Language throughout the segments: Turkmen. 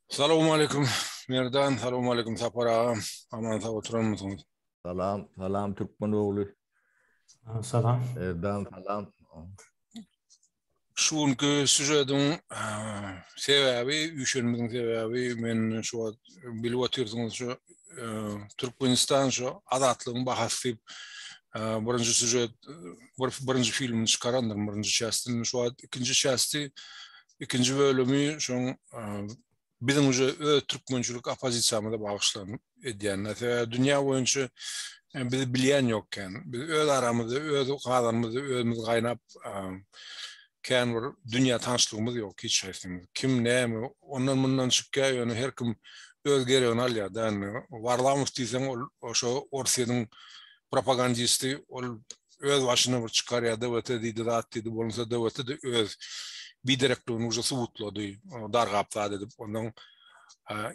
Selamun aleyküm Merdan, selamun aleyküm Sapara. Aman sağ oturur musunuz? Salam, salam Türkmenoğlu. Salam. Erdan salam. Şunkü süjedin sebebi, üşenmedin sebebi men şu bilip oturduğunuz şu Türkmenistan şu adatlığın bahası birinci süjet birinci filmin çıkarandır birinci şahsının şu ikinci şahsı ikinci bölümü şu bizim Türkmençilik opozisiyamıda bağışlanıp ediyenler. Dünya boyunca bizi bilen yokken, biz öz aramızda, öz kadınımızda, özümüz kaynap kan var, dünya tanışlığımız yok hiç şeyimiz. Kim ne mi? Ondan bundan çıkıyor, yani her kim öz gereğini alıyor. Yani varlamış diysen o şu Orsiye'nin propagandisti, o öz başına bir çıkarıyor, devlete deydi, rahat deydi, bolunsa devlete de öz bir direktörün ucu subutladı, dargapta dedi. Ondan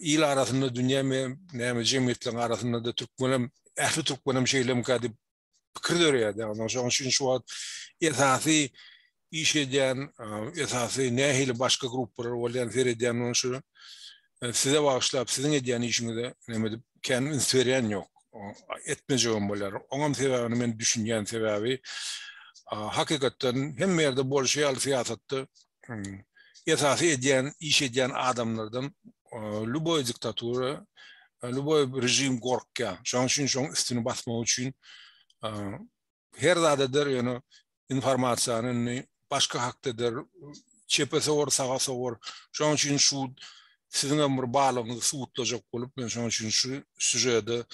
il arasında dünya ne cemiyetlerin arasında da Türkmenim, ehli Türkmenim şeyle mukadip fikir dörüyor. Ondan sonra şu an esası iş eden, esası nehirli başka gruplar olan seyreden onun şu size bağışlayıp sizin ediyen işinize kendiniz veren yok. Etmeyeceğim bunlar. Onun sebebini ben düşünen sebebi hakikaten hem yerde bol şey siyasette esası ediyen, iş ediyen adamlardan любой diktatörü, любой rejim korkuyor. Şu an üstünü basmak için her dadedir yani informasyanın başka haktadır. Çepese var, sağası var. Şu an için şu sizin ömür bağlamında suutlayacak olup ben şu an için şu süjede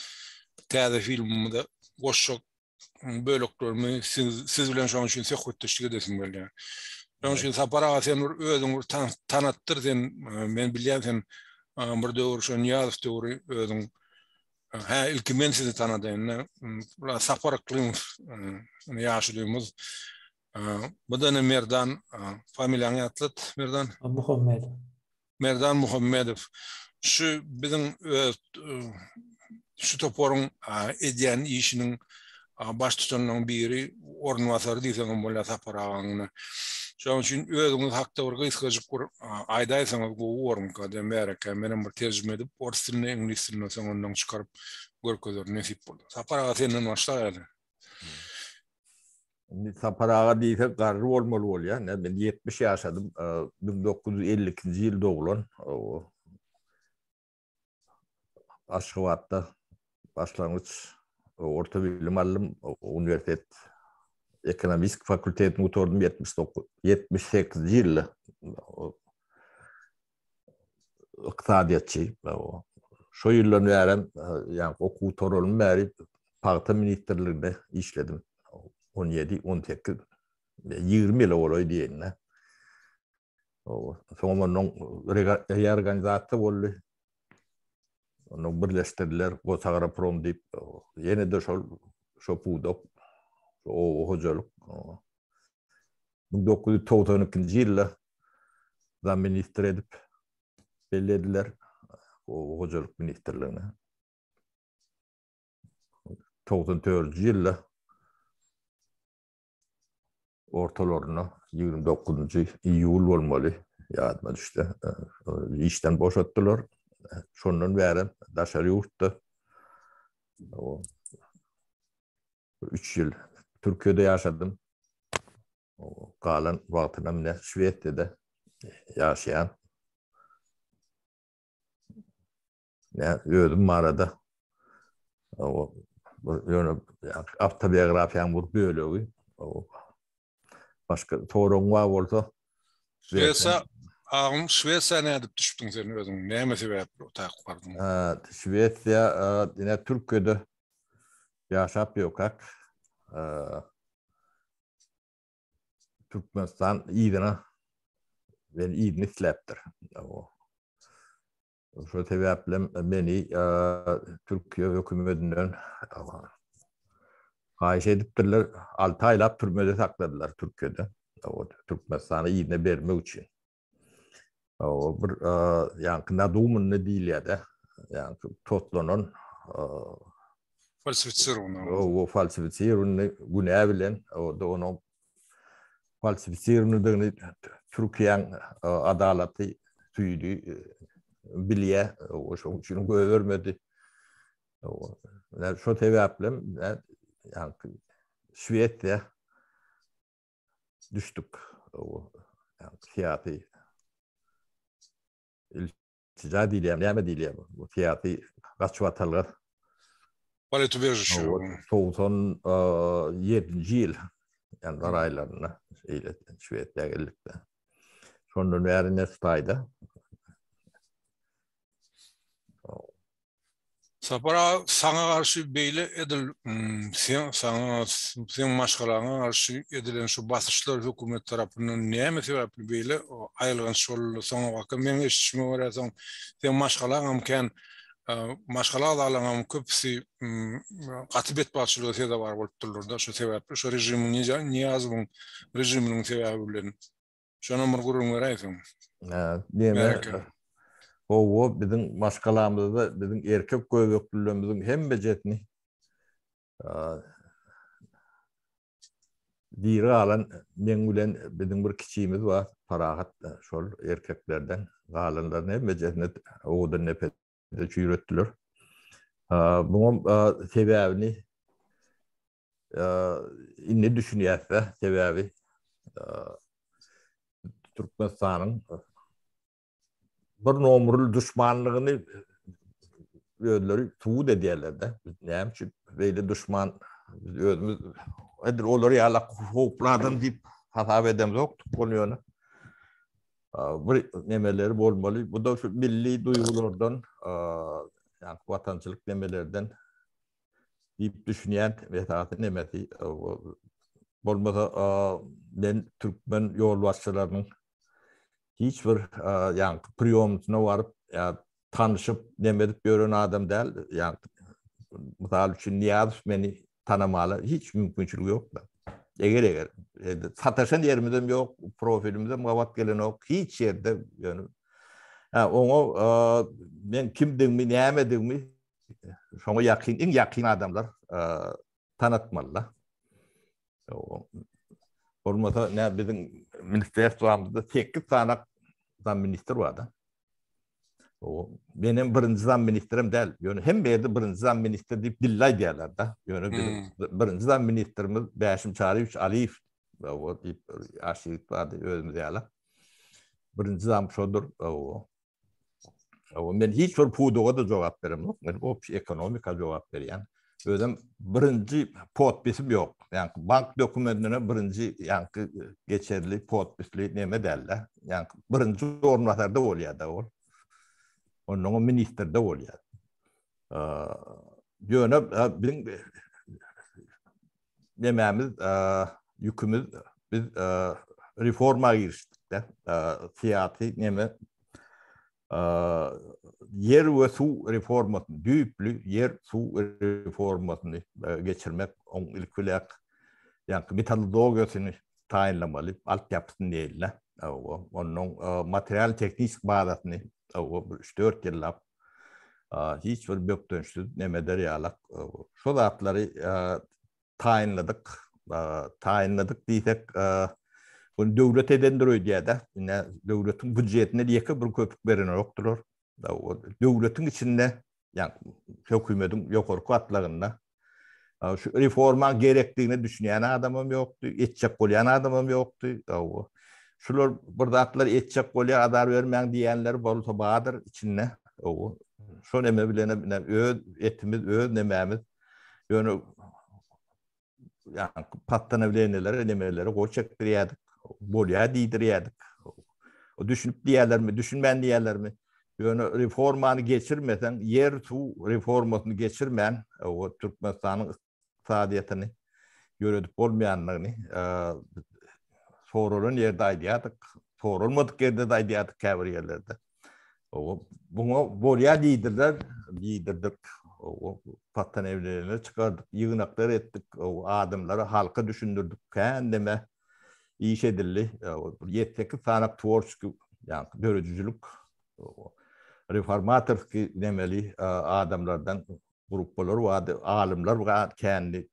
teyze filmimde koşacak bölüklerimi siz bilen şu an için sekretteşlik edesin böyle. Şu an için sapara sen özün tanıttır sen ben bilen sen bir doğru şu niyaz teori özün ilk men sizi tanıdığını sapara kılım yaşadığımız bu da Merdan familyanı atlat Merdan Muhammed. Merdan Muhammedov şu bizim şu toporun ediyen işinin baş tutanların biri ornuvasarı diysen böyle saparağını. Şu an için özümüz hakta orga iskacık kur aydaysanız bu orm kadı Amerika benim bir tercüme edip Orus diline İngiliz diline sen ondan çıkarıp görközör nesip oldu. Saparağı senin başlaydı. Saparağa deyse karrı olmalı oluyor. Ben 70 yaşadım. 1952 yıl doğulan. Aşkıvat'ta başlangıç orta bilim aldım. Üniversitet Ekonomik Fakültetini oturdum 78 yılı. İktisadiyatçı. Şu yılların veren yani okutorolum beri Parti Ministerliğinde işledim. 17, 18, 20 yıl oluyor diyelim. Sonra reorganizasyonu oldu. Onu birleştirdiler. Gosagara Prom deyip yine de şu pudok, o hocalık. 1992 yılda da minister edip belirlediler o hocalık ministerliğine. 94 yılda ortalarına 29. iyul olmalı yadıma düştü. İşten boşalttılar. Şundan beri dışarı yurtta 3 yıl Türkiye'de yaşadım. Kalan vaktimde Şvediya'da yaşayan ödüm arada. Yani avtobiyografyan bu bölüğü. Başka sorun var olsa Şveçya ne edip düştün senin özün? Ne mesela otak vardın? Şvedya yine Türkiye'de yaşap yok. Türkmenistan iyidine ben iyidini sleptir. Şu sebeple beni Türkiye hükümetinden kayış ediptirler. 6 aylar türmede sakladılar Türkiye'de. Türkmenistan'a iyidine vermek için. Yani nadumun ne değil ya da yani toplanan Falsifitsiyon. o falsifitsiyon günah bilen o da onu falsifisirnidini Türkiye'nin adalatı tüydü bilye o şunu görmedi. Şu sebeple yani Şvedya düştük o yani fiyatı iltica diyeyim, ne diyeyim bu fiyatı kaç vatallar Valet ubежище. 97. yıl yani araylarına şeyle Şvedya geldikte. Sonra nerede stayda Sapara sana karşı beyle edil sen maşgalana karşı edilen şu basışlar hükümet tarafından niye sebeple beyle ayrılan şol sana bakın ben eşitme var sen maşgalana imkan maşgala dağlanan köpsi katibet başlığı da var bulutlarda şu sebeple şu rejimin niye azbın rejimin sebebiyle şu numara kurulmuyor ayettim. Deme o bizim maşgalamızda bizim erkek göbeklilerimizin hem bejetini diri alan men bilen bizim bir kiçiğimiz var parahat şol erkeklerden galanların hem bejetini odan nepet çürüttüler. Bunun sebebini ne düşünüyorsa sebebi Türkmenistan'ın bir nomurlu düşmanlığını ödleri tuğut ediyorlar da. Yani çünkü böyle düşman ödümüz edir onları yalak hopladım deyip hata edemiz yok. Konuyor. Bir nemeleri olmalı. Bu da şu milli duygulardan yani vatandaşlık nemelerden deyip düşünen vefatı nemeti olmasa ben Türkmen yolbaşçılarının hiçbir yani priyomuna varıp ya tanışıp demedip gören adam değil. Yani misal için Niyaz beni tanımalı. Hiç mümkünçülüğü yok da. Eğer sataşan yerimizde yok, profilimizde muhabbet gelen yok. Hiç yerde yani. Onu ben kimdiğimi, ne yemediğimi sonra en yakın adamlar tanıtmalılar. Olmasa ne bizim ministerstvo'muzda 8 tane zam minister vardı. O benim birinci zam ministerim değil. Yani hem bir birinci zam minister deyip dillay diyorlar da. Yani bizim birinci zam ministerimiz Beşim Çağrı'ymış Aliyev. O deyip aşırı vardı özümüz diyorlar. Birinci zam şudur. Ben hiç bir puduğu da cevap veremem. O ekonomika cevap veriyen. Özüm birinci potpisim yok. Yani bank dokümentine birinci yani geçerli potpisli neme derler. Yani birinci ormanlarda oluyor da o. Onun ministerde oluyor. Yöne bizim dememiz yükümüz biz reforma giriştik de siyasi neme yer ve su reformasını, düğüplü yer su reformasını geçirmek, onun ilk olarak yani metodolojisini tayinlamalı, altyapısını değil. Onun materyal teknik bazasını 3-4 yıllık hiçbir bök dönüşsüz nemeder yalak. Şu zatları tayinladık diysek bunu devlet edendiriyor diye de yine devletin bütçetine diye bir köpük veren yoktur. Devletin içinde yani hükümetin yukarı katlarında şu reforma gerektiğini düşünen adamım yoktu, etçek olayan adamım yoktu. Şular burada atlar etçek olayan adar vermeyen diyenler bolsa bağdır içinde. Şu neme bilene etimiz, nememiz yani patlanabilenlere nemeleri koçaktırıyorduk. Bolya diydiriyordik. O düşünüp diğerler mi, düşünmeyen diğerler mi? Yani reformanı geçirmesen, yer su reformasını geçirmeyen o Türkmenistan'ın iktisadiyetini yönetik olmayanlarını sorulun yerde aydıyorduk. Sorulmadık yerde de aydıyorduk kavir yerlerde. Bunu bolya diydirdik. Pattan evlerine çıkardık, yığınaklar ettik, adımları halka düşündürdük. Kendime iş edildi. 7-8 tane tворческий yani görücülük, reformatörski demeli adamlardan gruplar vardı, alimler vardı, kendi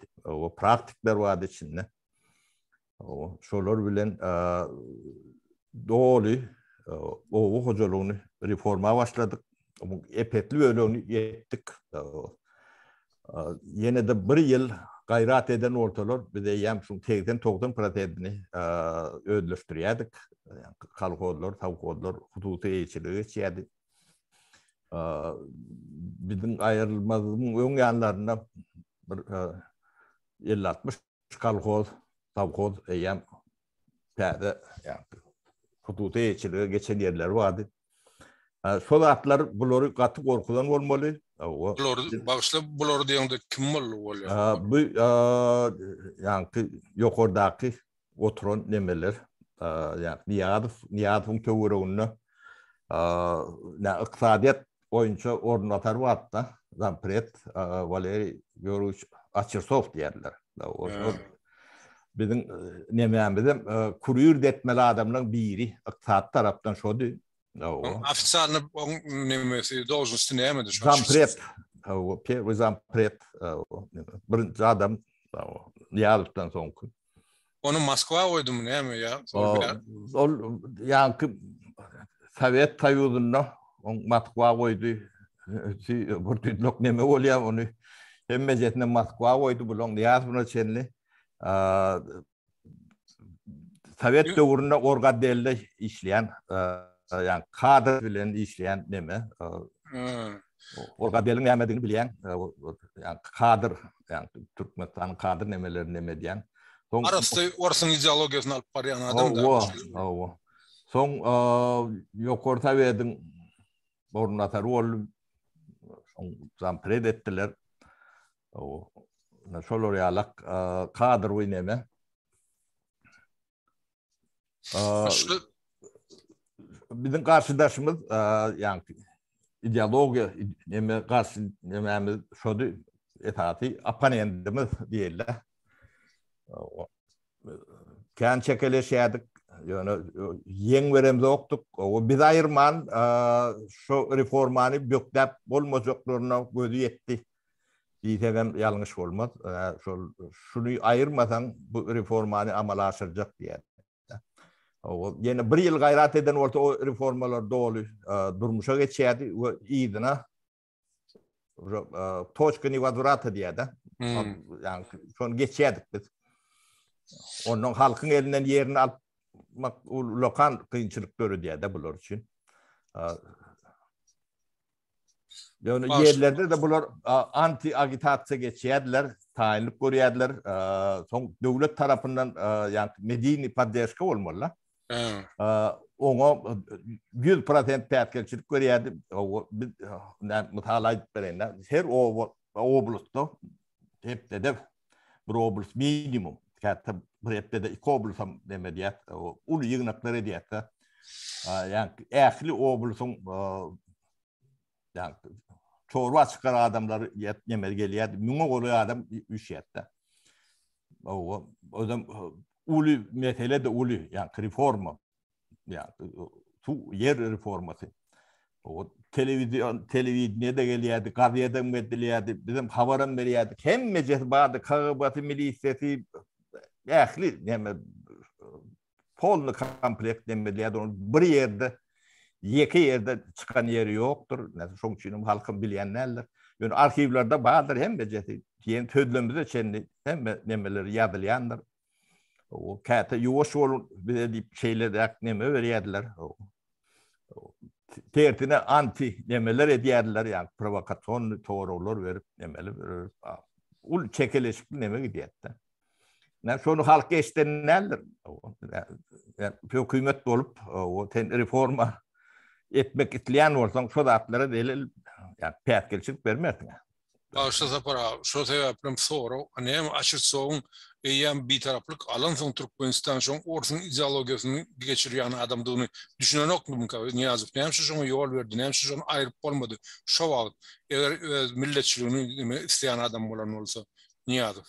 praktikler vardı içinde. Şolar bilen doğru o hocaluğunu reforma başladık. Epetli bölümünü yettik. Yine de bir yıl gayret eden ortalar bir de yem şun tekden tokdan pratedini ödülüştürüyorduk. Kalkozlar, tavkozlar, hudutu eğitçiliği çeydi. Bizim ayrılmazın ön yanlarına 50-60 kalkoz, tavkoz yem perde yani hudutu eğitçiliği geçen yerler vardı. Sol atlar bunları katı korkudan olmalı. Bular diýende kim bolýar? Bu yani yokordaki oturan nemeler yani Niyazov'un töwürüne iqtisadiyat oyuncu ornatar vatta Zampret Valeri Yoruç Açırsov diýerler. Bizim nememizim kuruyur detmeli adamların biri iqtisad taraftan şodu. Ofitsialny nemesi должности nämedir? Zampret Pierre Zampret birinci adam Niyazov'dan soň. Onu Moskwa koydum näme ya? Yani Sovet Soýuzyna Moskwa koydu. Burtuluk neme bolýar onu. Hemme jetine Moskwa koydu bulan Niyazovna çenli. Sovet döwründe orgadelde işleyen yani kadr bilen işleyen neme. Orgadelin nämediğini bilýän yani kadr yani Türkmenistan'ın kadr nemelerini neme diýen. Arasty orasyn ideologiýasyny alyp barýan adam da. Son yokorta verdim ornatar ol Zampret ettiler. Şolary alak kadr oynama. Bizim karşıdaşımız yani ideologiya neme karşı nememiz şodu etati apanendimiz diýerler. Kan çekeleşýärdik. Yani yen veremde oktuk. O biz ayırman şu reformanı büyükdep olmazoklarına gözü yetti. Diyemem yanlış olmaz. Şunu ayırmasan bu reformanı amala aşıracak diye. Yani bir yıl gayret eden orta o reformalar doğru durmuşa geçeydi. İyidine toçkini vazurata diye de. Yani son geçeydik biz. Onun halkın elinden yerini alıp lokal kıyınçılıkları diye de bular için. Yani yerlerde de bular anti agitasya geçiyediler, tayinlik görüyediler. Son devlet tarafından yani medeni paddeşka olmalı. Ona 100% perkelçilik görüyedi. Mutala edip vereyinde. Her oblutta hep de bir oblust minimum. Hatta buraya da iki oblusam demediyet, ulu yığınakları diyet. Yani ehli oblusun yani çorba çıkar adamları yemel geliyor. Müne oluyor adam üç yette. O zaman ulu mesele de ulu yani reforma yani tu yer reforması. O televizyon de geliyordu, gazeteden medeliyordu, bizim haberim veriyordu. Hem meclis vardı, kağıbatı, milisiyeti, ehli yani polnu komplekt demeliyordu. Bir yerde, iki yerde çıkan yeri yoktur. Şoň üçin halkın bilýänler. Yani arşivlerde vardır hem meclisi. Diyen tödlemizde çenli hem nemeleri yazılýandyr. O kata yuwaş bolup bir şeyler de neme berýärdiler. Tertine anti nemeler edýärdiler yani provokasyon toğrulur verip nemeler ul çekeleşik neme gidýärdi. Şonu halk geçtenlerdir. Yani hükümet olup o reforma etmek isteyen olsan şu zatlara delil yani perkelçilik vermerdin. Başta para şu sebeplen soru hani aşırı soğun eğen bir taraflık alan son Türkmenistan şu orsun ideolojisini geçiriyor adamdığını düşünen yok mu bu Niyazov? Ne şu şunu yol verdi, ne şu şunu ayrıp olmadı. Şu var. Eğer milletçiliğini isteyen adam olan olsa Niyazov.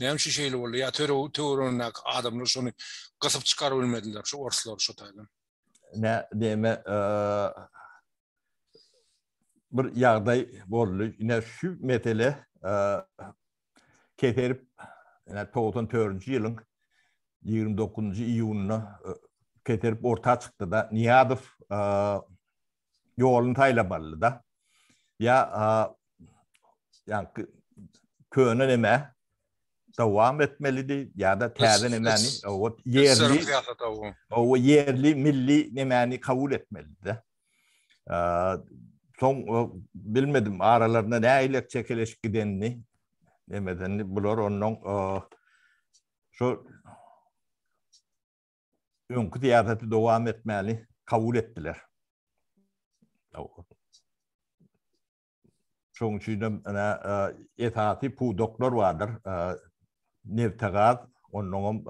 Ne şu şeyle oldu ya teorinin adamlar şunu kasıp çıkarabilmediler şu orslar şu taydan. Ne deme bir yağday bollu yine şu metele keterip yani 94-nji ýylyň 29 iyun'una getirip orta çıktı da Niyadov yolunu taylamalı da ya yani köyüne neme devam etmeliydi ya da terden nemeni o yerli milli nemeni kabul etmeliydi. Son bilmedim aralarında ne aylak çekiliş gidenini demeden bulur onun şu önkü siyaseti devam etmeli kabul ettiler. Sonuçta etati bu doktor vardır. Nevteğaz, onun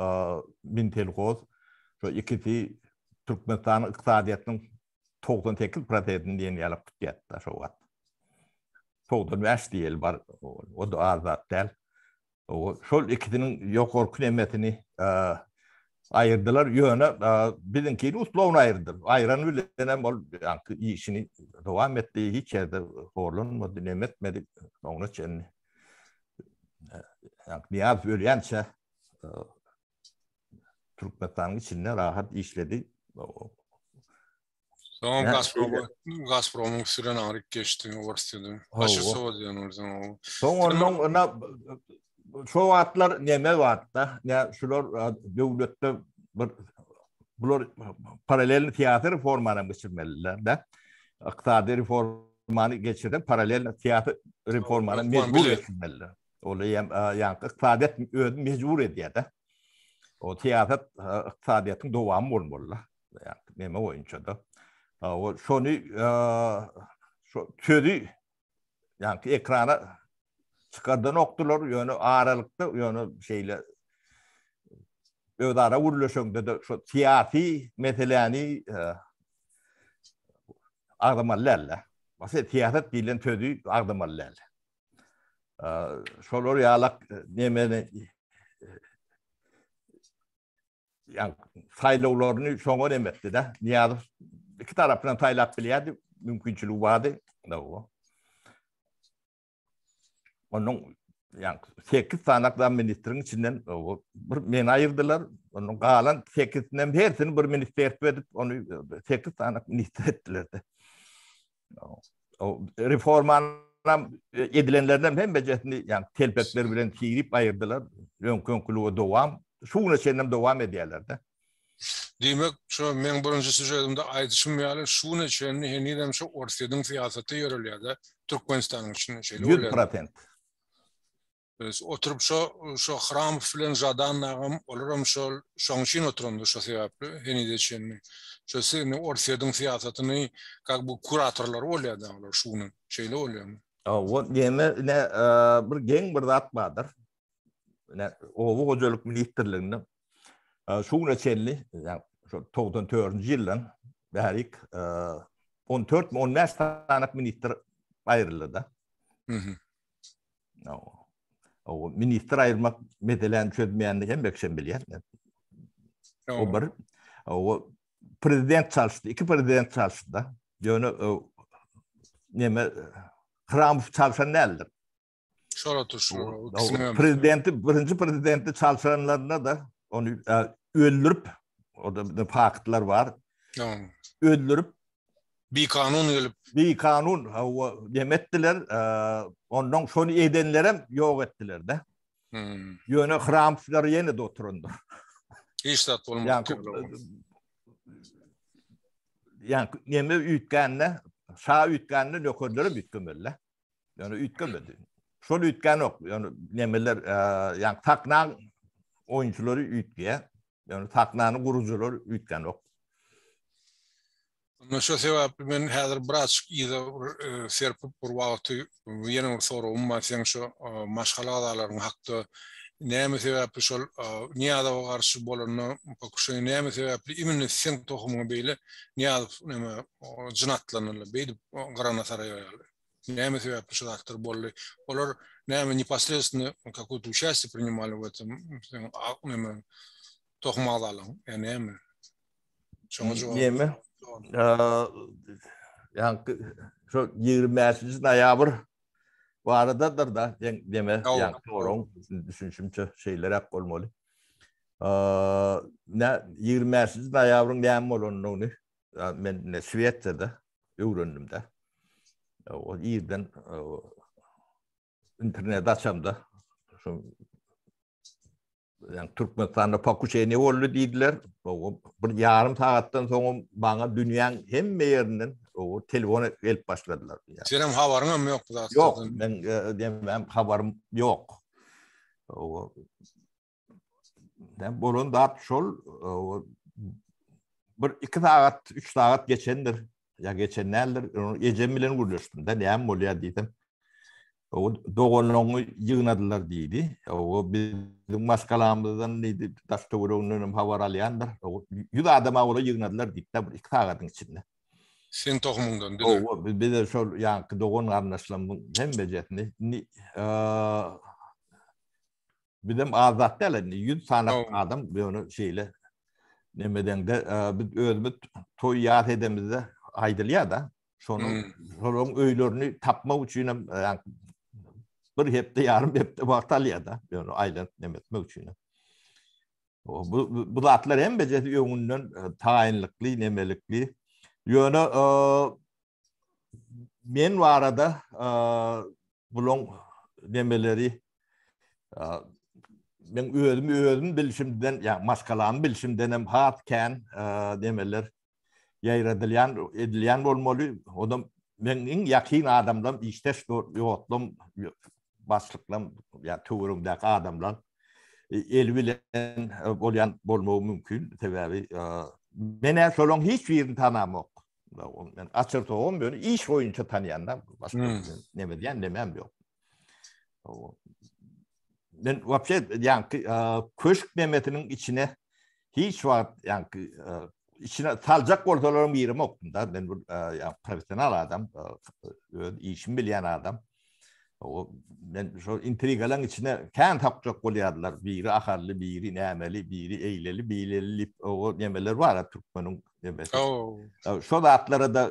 Bintelkoz, şu ikisi Türkmenistan iktisadiyetinin 98% diyen yalıp tutuyattı şu vat. 95 değil var, o da azat değil. Şol ikisinin yok orkun emetini ayırdılar, yöne bizimkiyle uslovunu ayırdılar. Ayıran ülkenem işini devam ettiği hiç yerde horlanmadı, nemetmedi, onun için. Yani Niyaz öyleyse Türkmenistan'ın içinde rahat işledi. Tamam, Gazprom'un süren ağrık geçti üniversitede. Başı soğudu yani o zaman. Sonra ona şu vaatlar neme vaatta, ya şular devlette bunlar paralel tiyatro reformlarına geçirmeliler de. İktisadi reformlarını geçirden paralel tiyatro reformlarına mecbur etmeliler. Yani iktisadiyet mecbur ediyor da. O tiyatro iktisadiyetin devamı olmalı. Yani neme oyuncu da. O şunu türü yani ekrana çıkardan oktular yani aralıkta yani şeyle ödara vuruluşunda da şu siyasi meseleni ağlamalarla. Mesela tiyatro dilinden türü ağlamalarla. Şolor yalak nemeni yani sayılovlarını şoğun emetti de. Niyadov iki tarafından taylap biliydi. Mümkünçülüğü vardı. Onun yani 8 sanaktan ministerin içinden beni ayırdılar. Onun kalan 8'inden birisini bir minister verip onu 8 sanak minister ettiler de. O reformanın edilenlerden hem becetini yani telpekler bilen siyirip ayırdılar. Önkülüğü devam. Şuna şeyden devam ediyorlar da. Demek şu men birinci sözümde aytışım ýaly şuna çenni henidem şu ortadan siyasete ýörelýär Türkmenistan'ın içinde şeyle 100%. Biz oturup şu Hram filan jadan nagam olaram şu şonçin oturundu şu sebäpli henide çenni. Şu seni ortadan siyasetini как bu kuratorlar bolýar da olar şunu şeyle bolýar. O yeme ne bir gen bir zat bardır. Ne o hocalyk ministerliğinde şuna çelli yani şu 94 ýyldan bärik 14-15 tanak minister ayrıldı. O minister ayırmak medelen çözmeyenlik hem bekşen bilýär. O bir o prezident çalıştı. İki prezident çalıştı da. Yani neme Hram çalışan neldir? Prezidenti, birinci prezidenti çalışanlarına da onu öldürüp, orada faktlar var. Öldürüp bir kanun gelip bir kanun demettiler. Ondan şonu edenlere yok ettiler de. Yani Hramçıları yine de oturundu. Hiç tat olmak yani neme ütkenle sağ ütkenle nökörleri bütkömelle. Yani ütkömedi. Şol ütken yok. Yani nemeler yani taknan oyuncuları ütke. Yani taknanın kurucuları ütken yok. Şu sebäpli men häzir birazçyk ýa serpip bir wagty ýene bir sorum sen şu maşgalalaryň hakda näme sebäpli şol Niýazowa garşy bolany şu näme sebäpli imini sen tohumy beýle Niýazow näme jynatlanýar beýdi Garana Saraýa. Näme sebäpli şu aktör boldy. Olar näme непосредственно какое-то участие принимали в этом näme tohumalaryň ýani näme? Näme? Yani şu 25. noyabr bu aradadır da deme yani sorun düşünüşümçe şeyler hep olmalı. Ne 20 noyabrın näme bolanlygyny men Swediýada öwrendim de. O ýerden internet açamda şu yani Türkmenistan'da Pakuşehir'e oldu diýdiler. O bir yarım saatdan soň baňa dünýäň hemme ýerinden o telefon gelip başladylar. Senem habaryň ýok bu zatdan. Yok, ben demem haberim yok. O ben bolon da şol bir 2 saat 3 saat geçendir. Ya geçenlerdir ecem bilen guruluştum da näme bolýar diýdim. O dogonluğu yığınadılar diýdi. O bizim maskalamızdan neydi taş töweründen habar alýandyr. O 100 adama ola yığınadılar diýdi 2 saatın içinde. Sen tohumungdan değil mi? O bir de şol ýa dogon garnaşlamyň hem bejetini bizim azat dälen 100 sanat adam bunu şeýle nemeden de biz özümüz toy ýat edemizde aýdylýar da şonuň öýlerini tapmak üçin ýa bir hepde yarım hepde wagt alýar da ýa aýlan nemetmek üçin. Bu zatlar hem bejeti ýöňünden taýinlikli nemelikli ýöne men barada bulan nemeleri men özüm bilişimden ya maskalan bilişimden hem hatken demeler edilýän bolmaly. Odam menin ýakyn adamdan işteş ýotlum başlyklam ya töwerümdäki adamlar el bilen bolýan bolmagy mümkin. Sebäbi mene şolong hiç birini tanamok. Men açyrtogum böyle iş boýunça tanıyanlar başka neme diýen demem ýok. Ben wapşet ýa köşk nemetiniň içine hiç wagt ýa içine saljak bolsalarym ýerim okdum da ben ýa professional adam işimi bilýän adam. O ben şu intrigalaryň içine kän tapjak bolýardylar. Biri aharly, biri nämeli, biri eýleli, biýleli o nemeler bar Türkmeniň nemesi. Şo zatlara da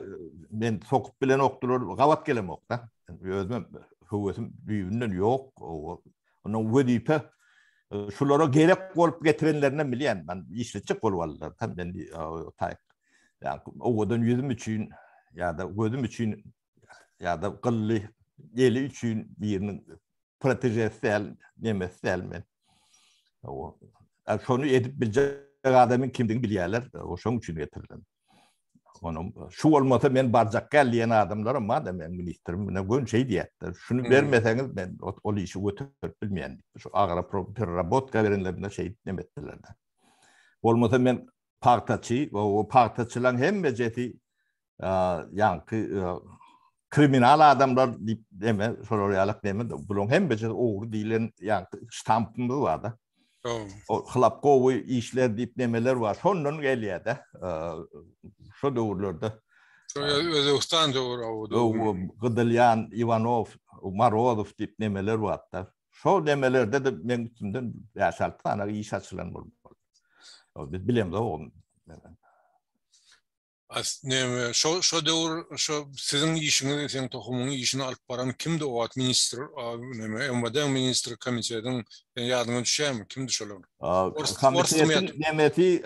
men sokup bilen okdular, gawat gelemok da. Özüm höwetim büýünden ýok. Onuň wedipe şulara gerek bolup getirenlerden bilýän. Ben işletjek bolýarlar. Tam ben taýyk. Yani owadan ýüzüm üçin ýa-da gözüm üçin ýa-da gylly eli üçin birinin protejesi nemesi men. O şonu edip biljek adamın kimdigini bilýärler. O şoň üçin getirildi. Onum şu bolmasa men barjak gelýän adamlarym bar da men ministrim ne gün şey diýetdir. Şunu bermeseňiz men ol işi götürüp bilmeýän. Şu agra probotka berenlerinde şey demetdiler de. Bolmasa men partaçy, o partaçylaryň hemme jeti ýanky kriminal adamlar diýip deme, şolaryýalyk deme, bulan hem beje ogry diýilen ýanky stampy bar da. O hylap gowy işler diýip demeler bar. Şondan gelýär de. Şo döwürlerde. Özbekistan döwrü. Gydylyan, Ivanov, Marodov diýip demeler bar da. Şo demelerde de men üçünden ýaşalyp ana iş açylan bolmaly. Biz bilemiz o. Ne şo döwür şo siziň işiňiz sen tohumyň işini alyp baran kimdi o wagt ministr neme MVD ministri komitetiň ýadyna düşärmi kimdi şolar? Komitetiň nemeti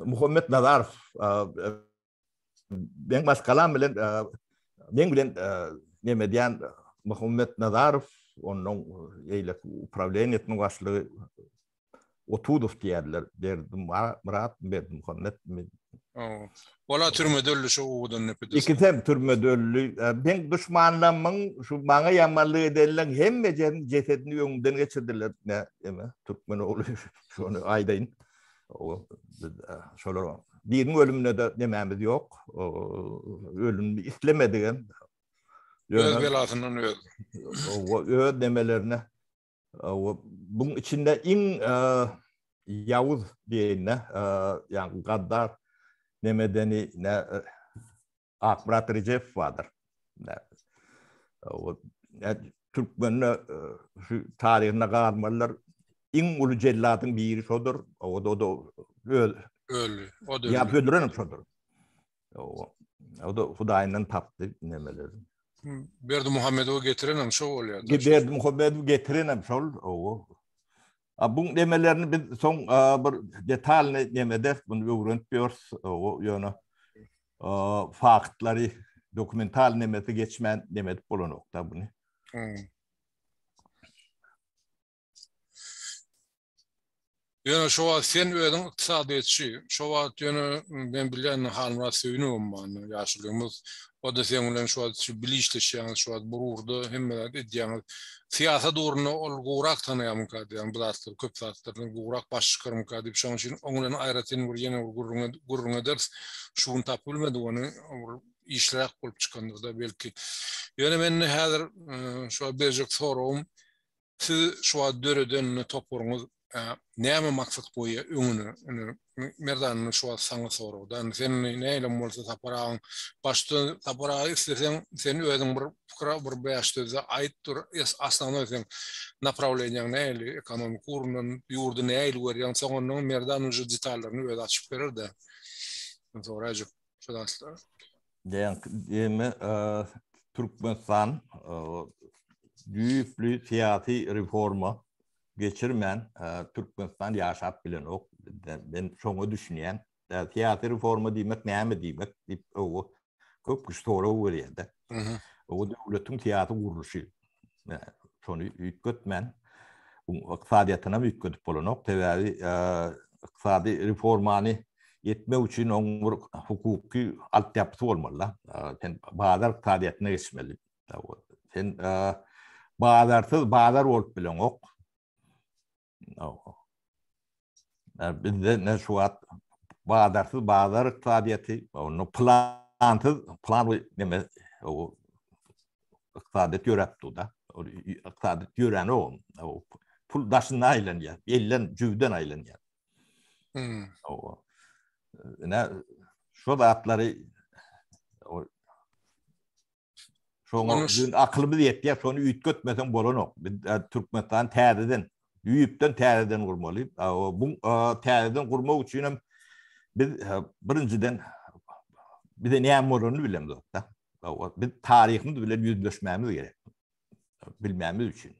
Muhammed Nazarov ben maskalam bilen neme diýen Muhammed Nazarov onuň eýlek upravleniýetiniň başlygy Otudov diýerler. Berdim Murat berdim Muhammed. Ola türmede öldü şu oğudan nepedesi. İkitem türmede öldü. Ben düşmanlamın şu bana yamanlığı edilen hem cesedini yönünden geçirdiler. Ne deme? Türkmen oğlu şunu aydayın. Şöyle birinin ölümüne de dememiz yok. Ölümü istemediğim. Öz belasından öldü. Öl demelerine. Bunun içinde en Yavuz diyene yani Gaddar nemedeni ne Akbarat Recep vardır. Türkmen'in şu tarihine kalmalar en ulu celladın biri şodur. O da öldü. O da yapıyorlar şodur. O da Huday'ın taptı nemeleri. Berdi Muhammed'i getirenem şol oluyor. Berdi Muhammed'i getirenem şol. Bu demelerini biz son bir detaylı demede bunu öğrenmiyoruz. O yönü faktları dokumental nemeti geçmen demet bu nokta bunu. Yani şu an sen ödün iktisadiyetçi. Şu an yani ben bilen halına seviniyorum ben yaşlığımız. O da seninle şu an bilinçli şu an bururdu hem de yani siyasa doğruna olgurak tanıyamın kadı yani bu zatlar köp zatlarını gurak baş çıkarım kadı. Şu an için onun ayrıtın bir yeni gururuna ders şunu tapılmadı onu işler olup çıkandır da belki. Yani ben hazır şu an berecek sorum siz şu an döreden toporunuz näme maksat boyu öňüne merdanny şu saňa sorawdan sen näle bolsa taparaň başda taparagy istesen sen özüň bir pikir bir beýaşdyza aýtdyr aslanly sen направлениň näle ekonomik urunun ýurdu näle berýän soňanyň merdan uja detallaryny öz açyp berer de sorajyk şudaşlar Demi Türkmenistan büyüklü siyasi reforma geçirmen Türkmenistan yaşap bilen ok. Ben şonu düşünýän siyasi reforma diýmek näme diýmek diýip o köp güçlüre öwredi. O döwletiň siyasi guruluşy. Şonu üýtgetmen bu iqtisadiýatyna üýtgetip bolanok. Täbäri iqtisadi reformany yetmek üçin oňur hukuky altyapysy bolmaly. Sen bazar iqtisadiýatyna geçmeli. Sen bazarsyz bazar bolup bilen ok. Bizde ne şu an bazarsız bazar iqtisadiýaty, onu plansız plan neme o iqtisadiýat ýöretdi da. O iqtisadiýat ýöreni o pul daşyna aýlanýar, elden jüwden aýlanýar. O ne şu zatlary o şonu aklymyz ýetýär, şonu üýtgetmesen bolanok. Türkmenistan täzeden Yüyüpten täzeden gurmaly. Bu täzeden gurmak üçin biz birinciden bir de näme bolanyny bilemiz da. Biz taryhymy bilen ýüzleşmämiz gerek. Bilmämiz üçin.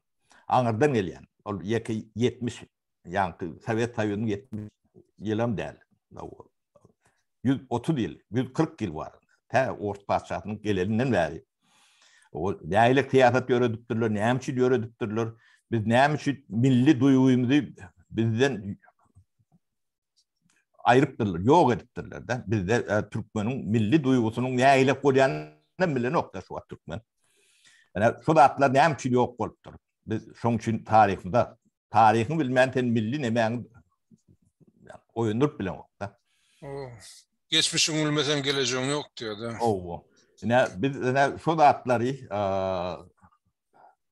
Aňyrdan gelýän. Ol 70 ýanky Sowet Soýuzynyň 70 ýylym däl. 130 ýyl, 140 ýyl bar. Tä Orta Paçatynyň gelelinden bäri. O näýle siýasat ýöredipdirler, näme üçin ýöredipdirler. Biz näme üçin milli duýgumuzy bizden aýrypdyrlar, ýok edipdirler da. Bizde Türkmeniň milli duýgusynyň näýle bolýanyny bilen nokta şu Türkmen. Yani şu zatlar näme üçin ýok bolupdyr. Biz şoň üçin taryhymyzda taryhyny bilmän ten milli nämäň oýundurup bilen nokta. Geçmişiň bilmesen geleceğiň ýok diýär da. Biz şu zatlary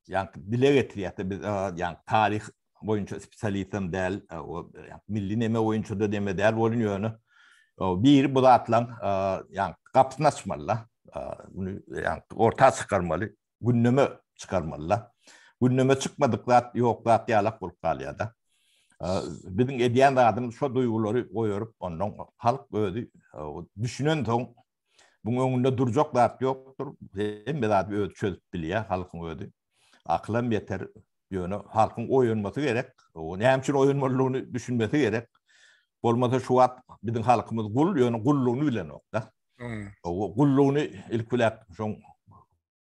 yani dile getirýär. Biz yani tarih boyunça spesialistim däl, o milli näme boyunça da deme däl bolýan ýöne. Bir bu zatlaň yani gapysyny açmaly. Bunu yani orta çykarmaly, gündeme çykarmaly. Gündeme çykmadyk zat ýok zat ýalak bolup galýar da. Bizim edýän zadym şu duýgulary goýup ondan halk özü düşünen soň bu öňünde durjak zat ýokdur. Hem zat özü çözüp bilýär halkyň özü. Aklan yeter ýöne halkyň oýunmasy gerek. O näme üçin oýunmalygyny düşünmesi gerek. Bolmasa şu wagt biziň halkymyz gul ýöne gullugyny bilen okda. O gullugyny ilk bilek şoň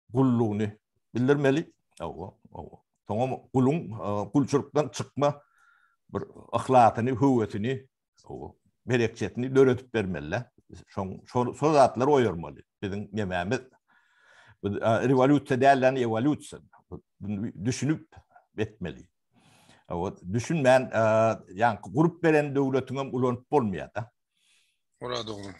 gullugyny bildirmeli. Soňa gulun gulçurukdan çykma bir ahlatyny, höwetini, berekçetini döretip bermeli. Şo zatlar oýurmaly. Biziň yemämiz revolýusiýa dälläni evolýusiýa düşünüp etmeli. O düşünmän yani gurup beren döwletiňem ulanyp bolmaýar da. Ora dogry.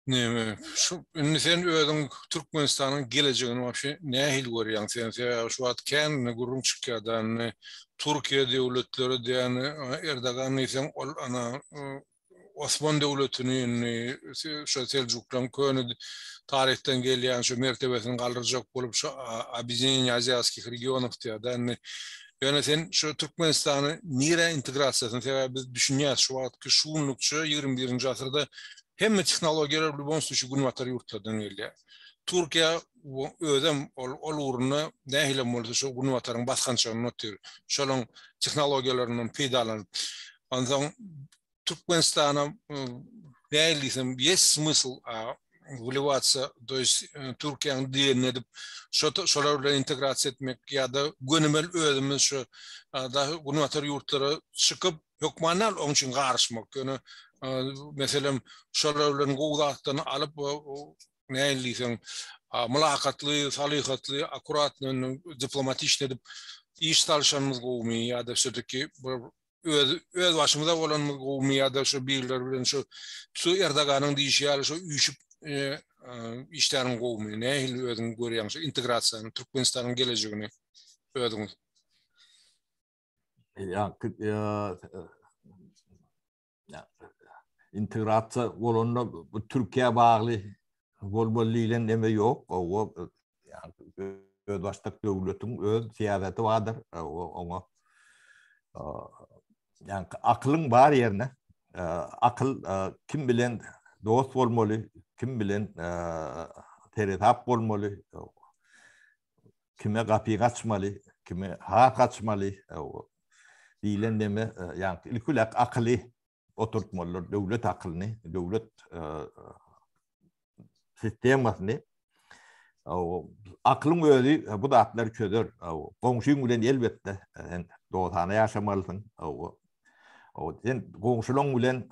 Näme? Şu sen özüň Türkmenistanyň geleceğini wapşe nähil görýän? Sen şu wagt kendine gurrun çykýardan Türkiýe döwletleri diýen Erdogan isen ol ana Osman döwletiniň şu Selçukluň köni tarihten gelýän şu mertebesini galdyrjak bolup şu Abiziniýa Aziýatyk regiony diýär. Yani sen şu Türkmenistany nire integrasiýasyny sebäbi biz düşünýär şu wagtky şunlukça 21-nji asyrda hemme tehnologiýalar bu bonus şu günwatary ýurtlardan gelýär. Türkiýe ödem ol uğruna nähile bolsa şu gunwatarın baskançygyny notyr. Şolong tehnologiýalarynyň peýdalanıp ondan Туркменстана реализм есть смысл вливаться, то есть Türkiye'nin diğerine de şolarla integrasyon etmek ya da gönümmel ödümüz şu da gunvatör yurtlara çıkıp yok manal onun için karışmak. Yani mesela şolarla goğdattan alıp realizm mülakatlı, salihatlı, akuratlı, diplomatik edip iş çalışanımız olmuyor ya da sürekli öz başımıza olanımız olmuyor ya da şu birileri bilen şu Erdoğan'ın deyişi şu üçüp işlerin olmuyor. Ne hil ödün görüyorsun şu integrasyonu, Türkmenistan'ın geleceğini ödün. integrasiya olanlar Türkiye bağlı bolbolliyle neme yok. O öz başlık devletin öz siyaseti vardır. Ona yani aklın var yerine akıl kim bilen dost olmalı, kim bilen teretap olmalı, kime kapıyı açmalı, kime hak açmalı diyen deme yani ilk olarak akıllı oturtmalılar, devlet aklını, devlet sistemasını aklın öyle bu da atlar köder. Komşun bilen elbette doğutana yaşamalısın. Sen komşulun bilen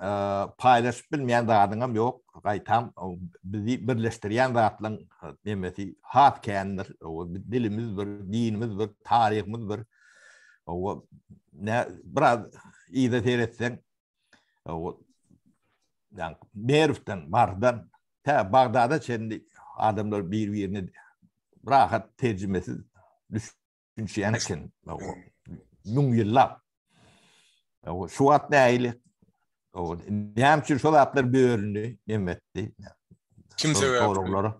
paylaşıp bilmeyen dağınım yok. Tam bizi birleştiren dağıtlan demesi hat kendir. Dilimiz var, dinimiz var, tarihimiz var. Biraz iyi de seyretsen yani Merv'den, Bar'dan Bağdat'a kendi adamlar birbirini rahat tercümesiz düşünüşen nun yıllar. Şu at değili. Ne için şu atlar bölünü demetti. Kimse soruları.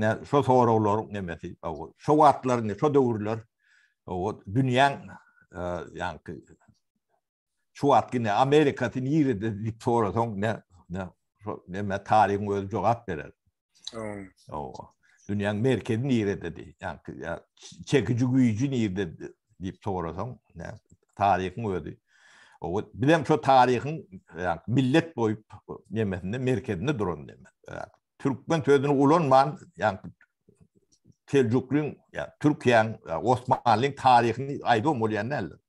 Ne şu soruları demeti. Şu atlar ne şu doğrular. Dünyanın yani şu at yine Amerika'nın yeri de soruyorsun ne tarihin öyle cevap verir. Dünyanın merkezini yeri dedi. Yani çekici gücü nerede deyip soruyorsun ne tarihin öyle. Bilem şu tarihin yani millet boyup demesinde merkezinde durun demek. Türkmen sözünü ulanman yani Selçuklu'nun yani Türkiye'nin Osmanlı'nın tarihini ayrı olmayanlardır.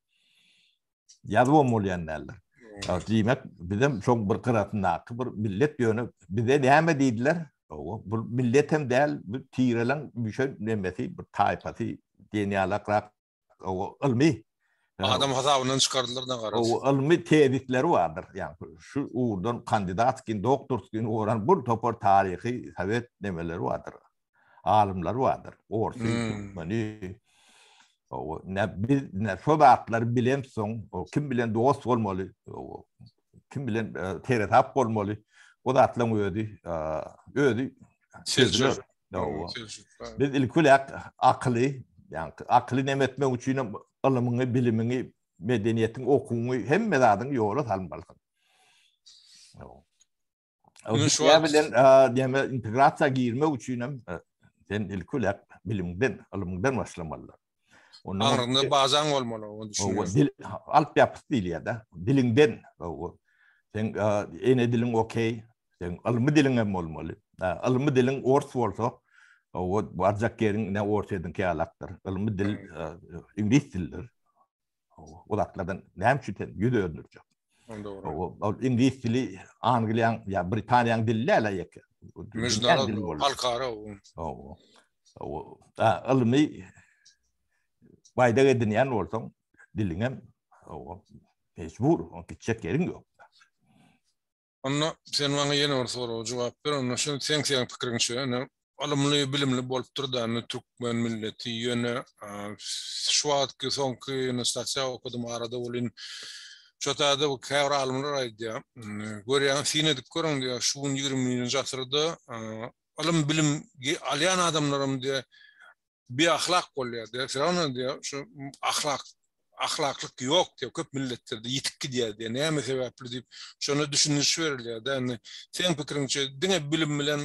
Yazı olmayanlardır. Demek bizim çok bir kıratında bir millet yönü bize ne dediler? Bu millet hem değil bir tirelen bir şey demesi bir tayfası deniyalar ilmi. Adam hesabından çıkardılar da karşı. O ilmi tezitleri vardır. Yani şu uğurdan kandidatkin, doktorskin uğran bu topar tarihi evet demeleri vardır. Alimler vardır. Orası Türkmeni. Ne sobatları bilemsin, kim bilen dost olmalı, kim bilen teretap olmalı, o da atlan ödü sözler. Biz ilk olarak akıllı, yani akıllı nemetmek için ilmini, bilimini, medeniyetin okumu hem medadın yolu tanımalısın. Ya bilen integrasya girmek için sen ilk olarak bilimden, ilminden başlamalılar. Anrında bazen olmalı onu düşünüyorum. Altyapısı değil ya da dilinden. Sen ene dilin okey. Sen ilmi dilin hem olmalı. İlmi dilin orta olsa varacak yerin ne orta edin ki alaktır. İlmi dil İngiliz dildir. Odaklardan nem çüten yüzü öldürecek. İngiliz dili Angliyan ya Britanya'nın dillerle yakın. Mecnara halkara o. İlmi Bayda edinen olsan dilinem mecbur on gidecek yerin yok. Onu sen bana yeni bir soru cevap ver. Onu sen fikrin şu. Alımlı bilimli bolup turda Türkmen milleti yöne şu anki sonki stasyon okudum arada olin şotada bu kavra alımlar aydı. Görüyen sine dikkoran diye şu 20. asırda alım bilim alyan adamlarım diye bir ahlak oluyor diye. Sonra diyor şu ahlaklık yok diye köp milletlerde yitik gidiyor diye näme sebäpli diýip şonu düşünüş berilýär da. Yani sen pikiriňçe diňe bilim bilen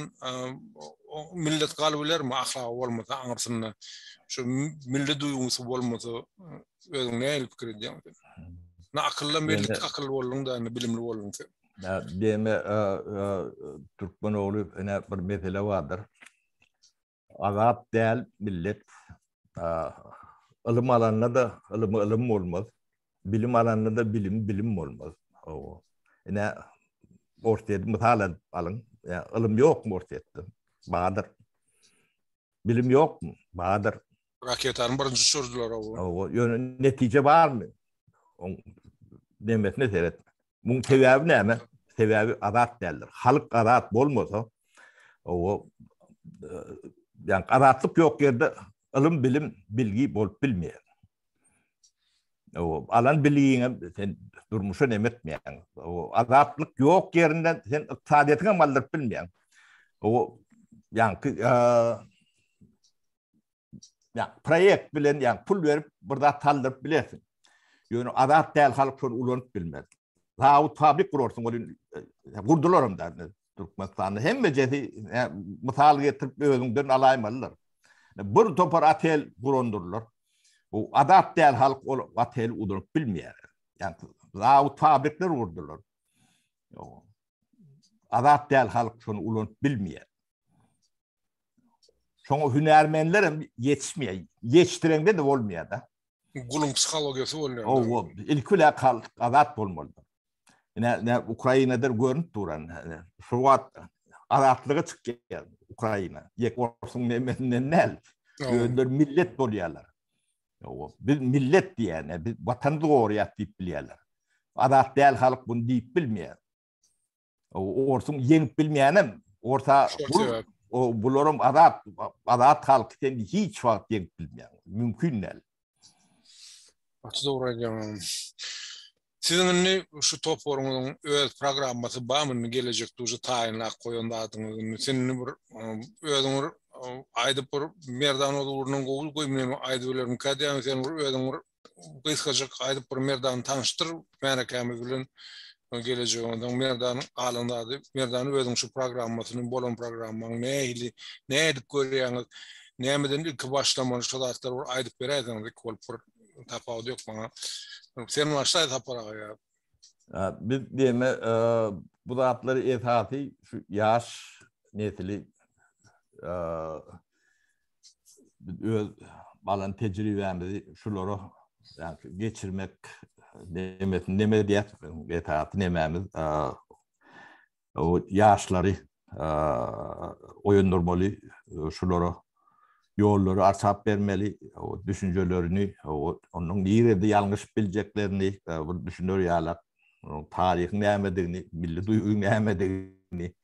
millet galybermi ahlak bolmasa aňyrsynda şu millet duýgusy bolmasa özüň näme pikir edýäň? Na akıllı millet akıllı bolluň da bilimli bolluň. Deme Türkmenoğlu bir mesele vardır. Azap değil millet. Ilim alanına da ilim olmaz. Bilim alanına da bilim olmaz. Yine ortaya misal alın. Ilim yok mu ortaya? Bahadır. Bilim yok mu? Bahadır. Raketanın birinci sordular o. Netice var mı? Demesine seyretme. Bunun sebebi ne mi? Sebebi adat derler. Halk adat bolmasa yani adatlık yok yerde ilim bilim bilgi bolup bilmeyen. Alan bilgiğine sen durmuşa nemetmeyen. Adatlık yok yerinden sen iqtisadiyetine maldırıp bilmeyen. Yani proyekt bilen yani pul verip burada taldırıp bilesin. Yani adat değil halk şunu ulanıp bilmez. Daha fabrik kurursun, kurdularım da Türkmenistan'da. Hem mecesi misal getirip özünden alaymalılar. Bir topar atel kurundurlar. O adat değil halk atel ulanıp bilmeyer. Yani daha fabrikler kurdular. Adat değil halk şunu ulanıp bilmeyer. Sonra hünermenlerim yetişmiyor. Yetiştirende de olmuyor da. Gulun psikolojisi oluyor. İlküle adat olmalı. Ne Ukrayna'da görünüp duran. Şu adatlığı çıkıyor Ukrayna. Yek olsun ne? Millet oluyorlar. Biz millet diyene, biz vatandaş oraya deyip biliyorlar. Adat değil halk bunu deyip bilmiyor. Olsun yenip bilmeyenim. Orta bularım adat halk kendi hiç vakit yenip bilmiyor. Mümkün değil. Açı doğru edeceğim. Sizin şu top formunun öz programması bağımını gelecek duzu tayinlak koyunda adını. Senin özün aydı bir merdan olurunun kovul koymayayım aydı ölerim kadiyem. Senin özün kıyskacak aydı bir merdan tanıştır. Merakami bilen gelecek ondan merdan alında adı. Merdanı özün şu programmasının bolon programmanın ne edip görüyorsunuz? Nemeden ilk başlamanı şu dağıtlar var aydı bereyden kolpur tapağı yok bana. Senin aşağıya tapağı ya. Biz diyeme bu dağıtları ethatı şu yaş netili balan tecrübemizi şuları yani geçirmek neme diye ethatı nememiz o yaşları oyundurmalı şuları yolları açıp vermeli, o düşüncelerini, onun nerede yanlış bileceklerini düşünüyorlar. Tarihin neyemediğini, milli duygunun neyemediğini,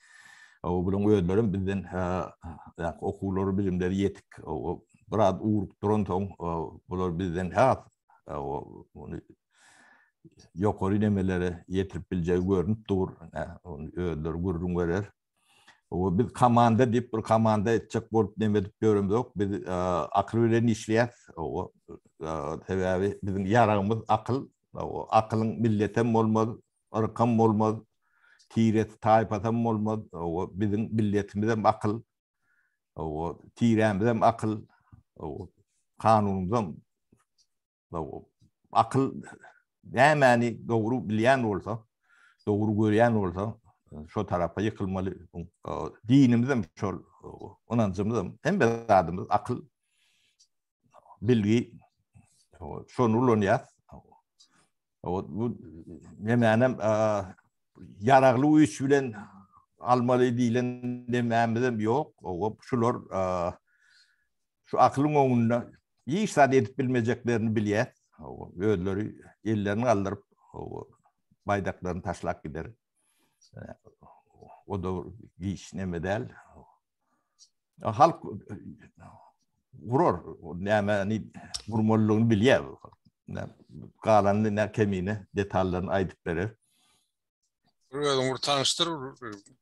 bunun öğrenlerin bizden okulları bilimleri yetik. Biraz uğruk duran son, bunlar bizden yukarı nemeleri yetirip bileceği görünüp dur. Öğrenler gururun verir. Biz komanda deyip bir komanda edecek bolup demedip görümüz yok. Biz akıl bilen işleyet. Tabii bizim yarağımız akıl. Akılın milletem olmaz, ırkam olmaz, tiret tayfatam olmaz. Bizim milletimizem akıl. Tiremizem akıl. Kanunumuzam akıl. Yani doğru bilen olsa, doğru gören olsa şu tarafa yıkılmalı. Dinimizde şol, inancımızda hem bedadımız akıl, bilgi, şunu ulanyat. Bu hemenem yararlı uyuş bilen almalı değilen dememizim yok. Şular şu aklın onunda iyi istat edip bilmeyeceklerini biliyor. Öğüleri ellerini kaldırıp baydaklarını taşlak gider. O da iş neme değil. Halk vurur. Yani vurmalılığını biliyor. Kalanını ne kemiğine detaylarını aydıp verir. Öyle tanıştır.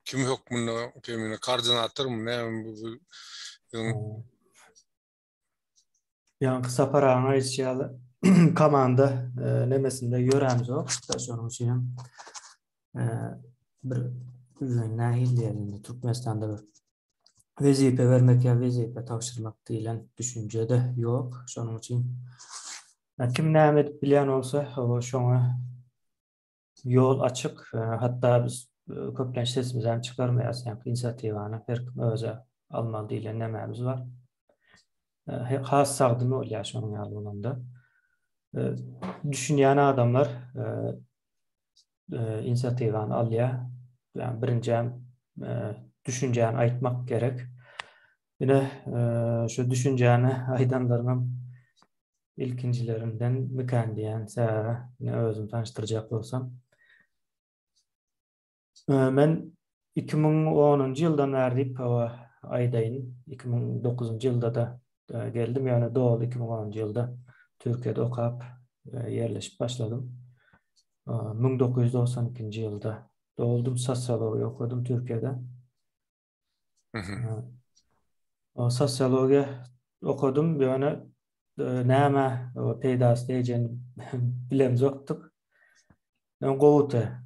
Kim yok bunu kemiğine koordinatör mu ne? Yani kısa parağına isyalı komanda nemesinde göremiz o. Da şonun için bir nahil diyelim Türkmenistan'da bir vezife vermek ya vezife tavşırmak diyen düşüncede yok. Şonun için kim näme bilen olsa o şoňa yol açık. Hatta biz köplen sesimizden çıkarmayas. Yani inisiativany her kim öze almalı diýilen nämämiz var. Has sagdymy bolýar şonuň ýalynda. Düşünýän adamlar inisiativany alýar. Yani birinji düşünjäni aýtmak gerek. Ine şu düşünjäni aýdanlaryň ilkinjilerinden Mikan diýen säre özüm tanıştyrjak bolsam. Men 2010-njy ýyldan bäri aýdaýyn 2009-njy ýylda da geldim. Yani doğal 2010-njy ýylda Türkiýede okap yerleşip başladım. 1992-nji ýylda doldum, sosiologiýa okudum Türkiýede. O sosiologiýa okudum. Yani näme peýdasy diýen bilemjokdyk. Ben gowuta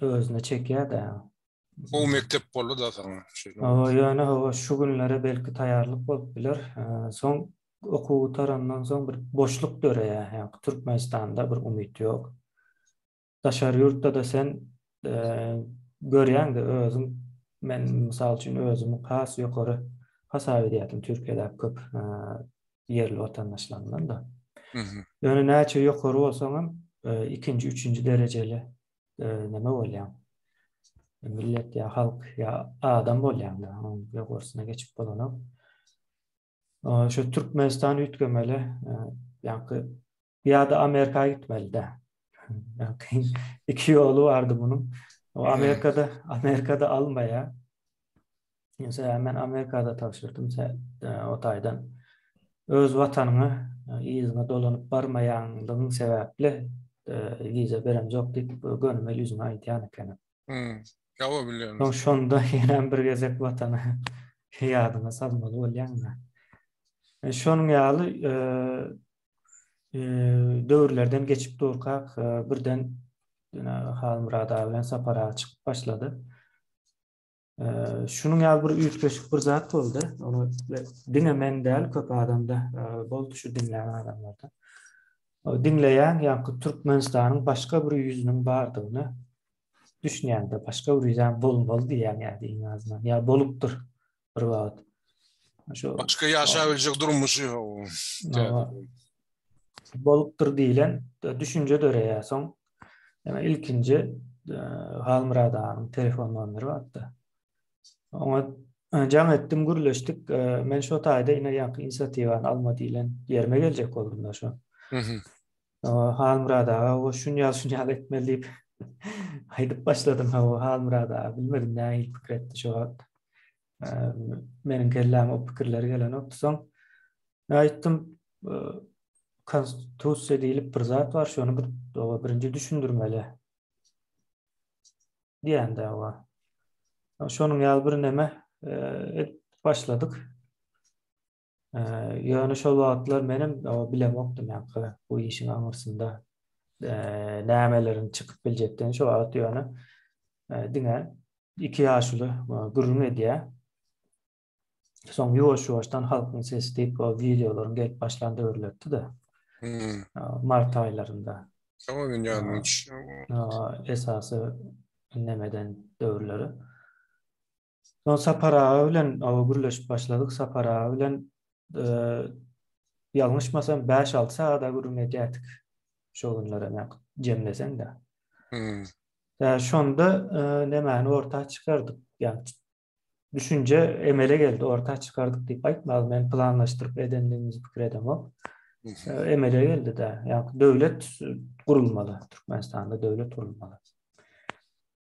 özüne çekýär da. O mektep boldy da sana. Yani o şu günlere belki tayarlık bolup biler. Son okuw tarandan soň bir boşluk döreýär. Yani Türkmenistanda bir umyt ýok. Daşary ýurtda da sen görýäň-de özüň men mysal üçin özümi has ýokary hasap edýärdim Türkiýede köp yerli watandaşlaryndan da. Yani näçe ýokary bolsaňam ikinji, üçinji derejeli neme bolýar? Millet ya halk ya adam bolýar da. Ýokarysyna geçip bolanyp. Şu Türkmenistan üýtgemeli ýa-ni ýa-da Amerikaga gitmeli de. İki ýolu bardy bunun. O Amerikada almaýa. Mesela men Amerikada tapşyrdym. O taýdan öz watanyny ýyzyna dolanyp barmaýanlygyň sebäpli viza beremjok diýip gönüme yüzüme aýtýan eken. Ýa biliyorum. Şonda ýene bir gezek watany ýadyma salmaly bolýan. Şonuň ýaly döwürlerden geçip durkak birden Halmurad aga bilen sapara çykyp başlady. Şunuň ýaly bir üýtgeşik bir zat boldy. Onu dinlemen däl köp adamda boldy şu dinleýän adamlarda. O dinleýän ýa-ni Türkmenistanyň başga bir ýüzüniň bardygyny düşünýärde başga bir ýüzden bolmaly diýen ýa-ni azman. Ya bolupdyr bir wagt. Şu Başka ýaşabiljek durmuş ýok. Bolupdyr diýilen düşünje döreýär. Soň ilkinji Halmurad agaň telefon nomeri bardy. Oňa jam etdim, gürleşdik. Men şu taýda ine ýa-ni inisiativany alma diýilen ýerime geljek boldum da şu. Halmurad aga o şuňal etmeli diýip aýdyp başladym. Halmurad aga bilmedim näme pikir etdi şu wagt. Meniň kelläme o pikirleri gelen opsoň aýtdym konstitusiýa diýilip bir zat bar, şonu birinji düşündirmeli diýende o. Şonuň ýaly bir neme başladyk. Ýöne şol wagtlar menim bilemokdum ýa-ni bu işiň aňyrsynda nämelerin çykyp biljekden şu wagt ýöne diňe 2 ýaşly gürrüm edýär. Soň ýoş-ýoşdan halkyň sesi diýip o videolaryň gelip başlandy öýretdi de. Mart aýlarynda. Tamam ýa-ni Esasy nemeden döwürleri. Soň Sapara bilen gürleşip başladyk. Sapara bilen ýalňyşmasam 5-6 saata gürrüm edýärdik. Şo günlere jemlesen de. Şonda nemäni ortağa çıkardık. Yani düşünce emele geldi, ortağa çıkardık diýip aýtmaly. Men planlaşdyryp edenligimizi pikir edem o. Emele geldi de. Yani döwlet gurulmaly. Türkmenistanda döwlet gurulmaly.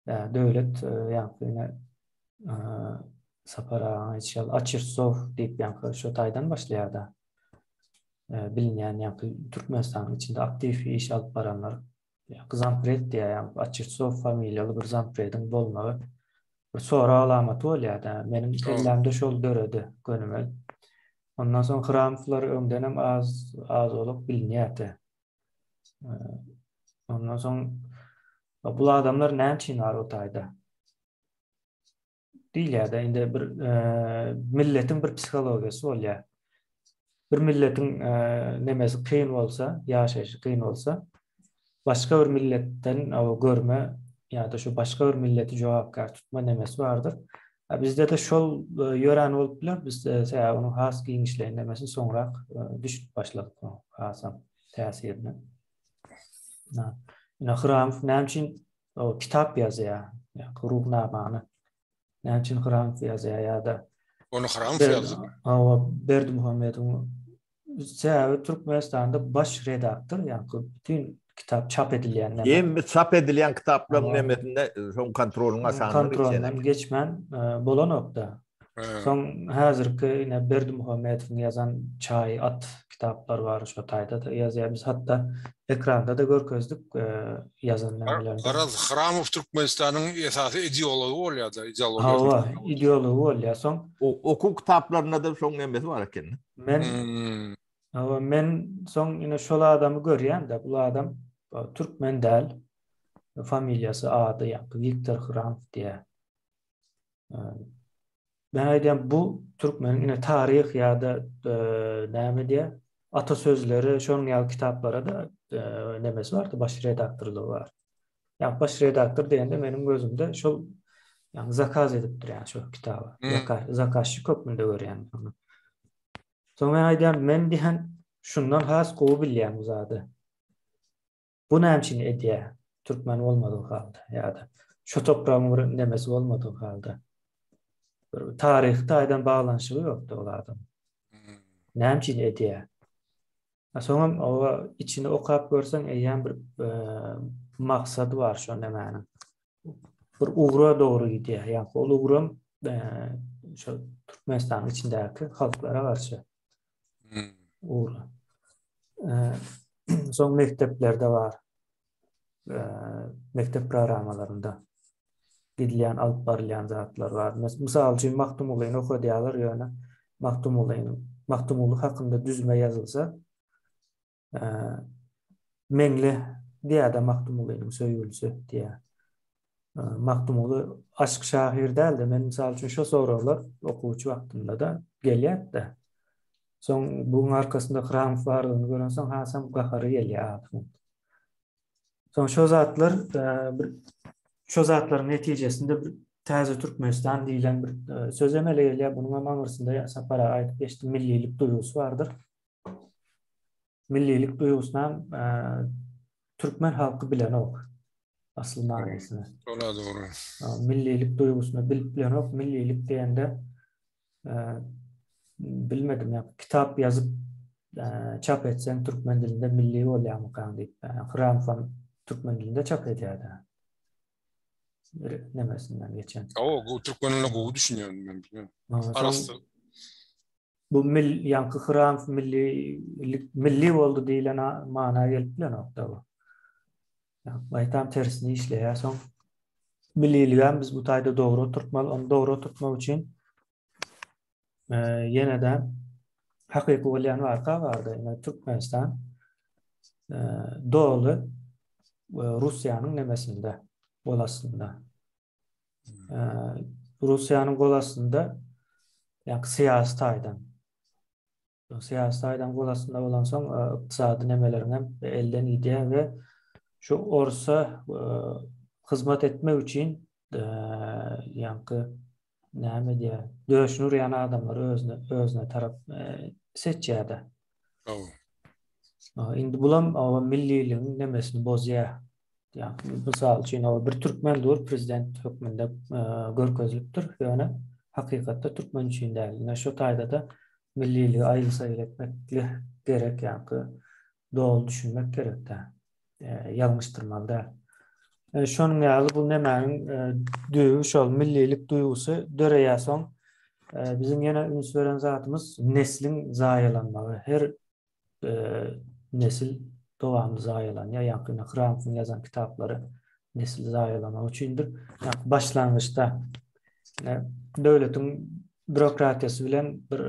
Yani döwlet ýa-ni Sapara, Açırsov diýip ýa-ni şu taýdan başlaýar da. Bilinýän ýa-ni Türkmenistanyň içinde aktiv iş alyp baranlar Zampret diýär, Açırsov familiýaly bir Zamprediň bolmagy bir sonra alamaty bolýar da. Menim kellämde şol döredi gönüme. Ondan soň Hramflar öňdenem az olup bilinýärdi. Ondan soň bu adamlar näçin arotayda? Diýilýär-de indi bir milletin bir psihologiýasy bolýar. Bir milletin nemesi kıyın bolsa, ýaşaýyşy kıyın bolsa, başga bir milletten görme ýa-da şu başga bir milleti jogapkar tutma nemesi bardyr. Bizde de şol ýören bolup biler. Biz onu has giňişlerini nemesi soňrak düşüp başladyk o hasam täsirine. Hramf näçin o kitap ýazýar, ruhnamany. Näçin Hramf ýazýar ýa-da Onu Hramf ýazdy. Berdimuhammedow Türkmenistanda baş redaktör, yani bütün kitap çap edilýän. Çap edilýän kitaplaryň nemetinde şoň kontrolyň kontrolünden geçmen bolan nokta. Soň häzirki Berdimuhammedow ýazan Çay at kitaplar bar şu taýda da ýazýar. Biz hatda ekranda da görkezdik ýazan nämelerni. Garaz Hramov Türkmenistanyň esasy ideologi bolýar-da, ideologi bolýar. Soň okuw kitaplarynda da şoň nemesi bar eken. Men soň ýene şol adamy görýän de bu adam Türkmen däl, familiýasy ady ýa-da Viktor Hramov diýär. Ben aýdýam bu Türkmeniň ine taryh ýa-da näme diýär, ata sözleri şoň ýaly kitaplara da nemesi bar, baş redaktorlugy bar. Ýa baş redaktor diýende meniň gözümde şol ýa zakaz edipdir ýa şu kitaba. Zakazçy köpünde görýän. Soň men aýdýam, men diýen şundan has gowy bilýän zady. Bu näçin edýär? Türkmen bolmadygy halda ýa-da şu toprağyň bir nemesi bolmadygy halda. Tarihte aýdan bağlanşy ýokdy olardan. Näçin edýär? Soňam o içini okap görseň eýen bir maksady bar şu nemäniň. Bir ugra dogry gidýär. Ýa-ni ol ugram şu Türkmenistanyň içindäki halklara garşy. Ugra. Soň mekteplerde bar. Mektep programmalarynda gidilýän alyp barylýan zatlar bar. Mysal üçin Mahtumullyny okudýarlar ýöne Mahtumully hakynda düzme ýazylsa meňle diýär-de Mahtumullynyň söýgülisi diýär. Mahtumully aşk şahyr däldi. Men mysal üçin şo soralar okuwçy wagtynda da gelýärdi. Soň buň arkasynda Hramov barlygyny görensoň hasam gahary gelýär. Soň şo zatlaryň netijesinde bir täze Türkmenistan diýilen bir söz emele gelýär. Bunyň maňrysynda sapara aýdyp geçdi, millilik duýgusy bardyr. Millilik duýgusyna Türkmen halky bilen ok. Asl manasyny. Doğru. Millilik duýgusuna bilip bilen ok. Millilik diýende bilmedim ya, kitap yazıp çap etsen Türkmen dilinde milli bolýarmy kandy. Hramov Türkmen dilinde çap edýärdi. Nemesinden geçen. O Türkmenle gowy düşünýärdim men bilmem. Arasy bu yankı Hramov milli boldy diýilen mana gelip bilen nokta bu. Yani tam tersini işleýär. Soň milliligem biz bu taýda dogry oturtmaly, onu dogry oturtmak üçin yeniden hakyky bolýan waka bardy. Yani Türkmenistan dogry Russiýanyň nemesinde bolasynda. Russiýanyň bolasynda ýa-ni syýasy taýdan. Syýasy taýdan bolasynda bolan soň ykdysady nemeleriň elden gidýär we şu orsa hyzmat etmek üçin ýa-ni näme diýär, döşnür ýany adamlar özüne tarap seçýärdi. Indi bulam milliligiň nemesini bozýar. Yani misal için bir Türkmen dur prezident hökmünde görkezlipdir. Yani hakikatte Türkmen için däl. Yani şu taýda da milliligi aýylsa etmekli gerek, yani doğal düşünmek gerek de. Ýalňyşdyrmaly da. Şonuň ýaly bu nemäniň düýgü şol millilik duýgusy döreýär soň bizim ýene üns beren zatymız neslin zaýalanmagy. Her nesil dowamly zaýalanýar. Ýa-ni Hramov'un ýazan kitaplary nesil zaýalanagy üçindir. Başlangyçda döwletiň bürokratyası bilen bir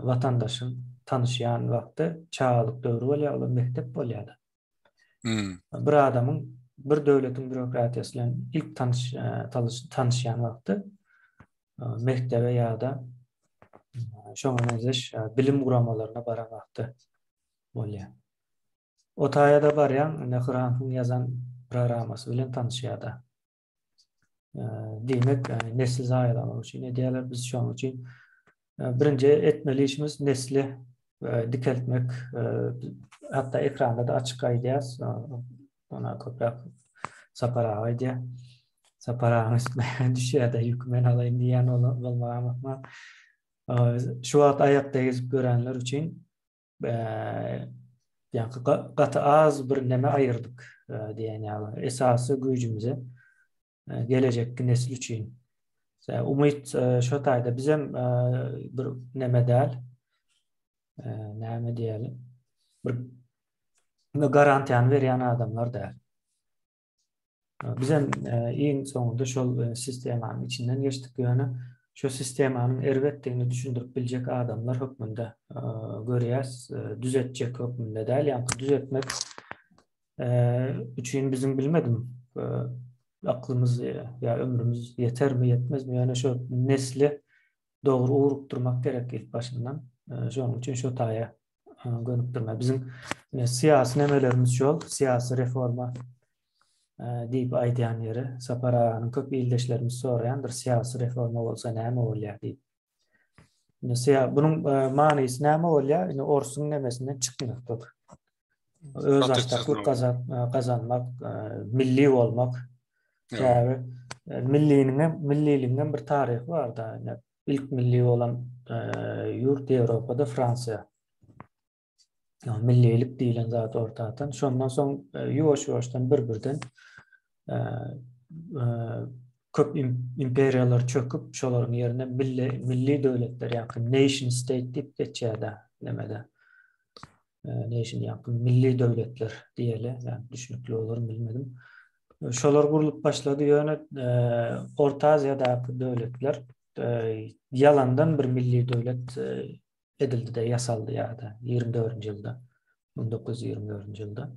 vatandaşın tanışýan wagty çağalyk döwrü bolýar, ol mektep bolýar. Bir adamın bir döwletiň bürokratyasy bilen ilk tanışýan wagty mektebe ýa-da şoňa benzeş bilim guramalaryna baran wagty bolýar. O taýada barýan Hrant'ın ýazan programmasy bilen tanışýar. Demek nesil zaýalamak üçin edýärler biz şoň üçin birinji etmeli işimiz nesli dikeltmek, hatta ekranda da açık aýdýas, ona köprak sapara aýdýar. Sapara üstüne düşýär-de ýükmen alaýyn diýen bolmagam ama şu wagt aýakda gezip görenler üçin gaty az bir neme aýyrdyk diýen ýaly. Esasy güýjümizi gelecek nesil üçin. Umyt şo taýda bizem bir neme däl, näme diýelim, bir garantiýany berýän adamlar däl. Bizem iň soňunda şol sistemanyň içinden geçdik ýöne şo sistemanyň erbetdigini düşündirip biljek adamlar hökmünde görýäs, düzetjek hökmünde däl, ýa-ni düzetmek üçin bizim bilmedim aklımız ya ömrümüz yeter mi yetmez mi? Yani şu nesli doğru uğrukturmak gerek ilk başından. Şunun için şu taya gönüp durma. Bizim siyasi nemelerimiz şol, siyasi reforma deyip aýdýan ýeri, Saparanyň köp ildeşlerimiz soraýandyr, siyasi reforma bolsa näme bolýar diýip. Bunun manysy näme bolýar? Orsuň nemesinden çykmak. Öz açtaklyk kazanmak, milli bolmak. Yani milliliğinden bir tarih var da. Yani ilk milli olan yurt Avrupa'da Fransa. Yani millilik diýilen zat ortadan. Şondan soň ýuwaş-ýuwaşdan bir-birden köp imperiyalar çöküp şolaryň ýerine milli döwletler ýa-ni nation state diýip geçýär nemede. Nation ýa-ni milli döwletler diýeli. Yani düşünükli olur bilmedim. Şolar gurulup başladı ýöne Orta Aziýadaky döwletler yalandan bir milli döwlet edildi de yasaldy ýa-da 24-nji ýylda 1924-nji ýylda.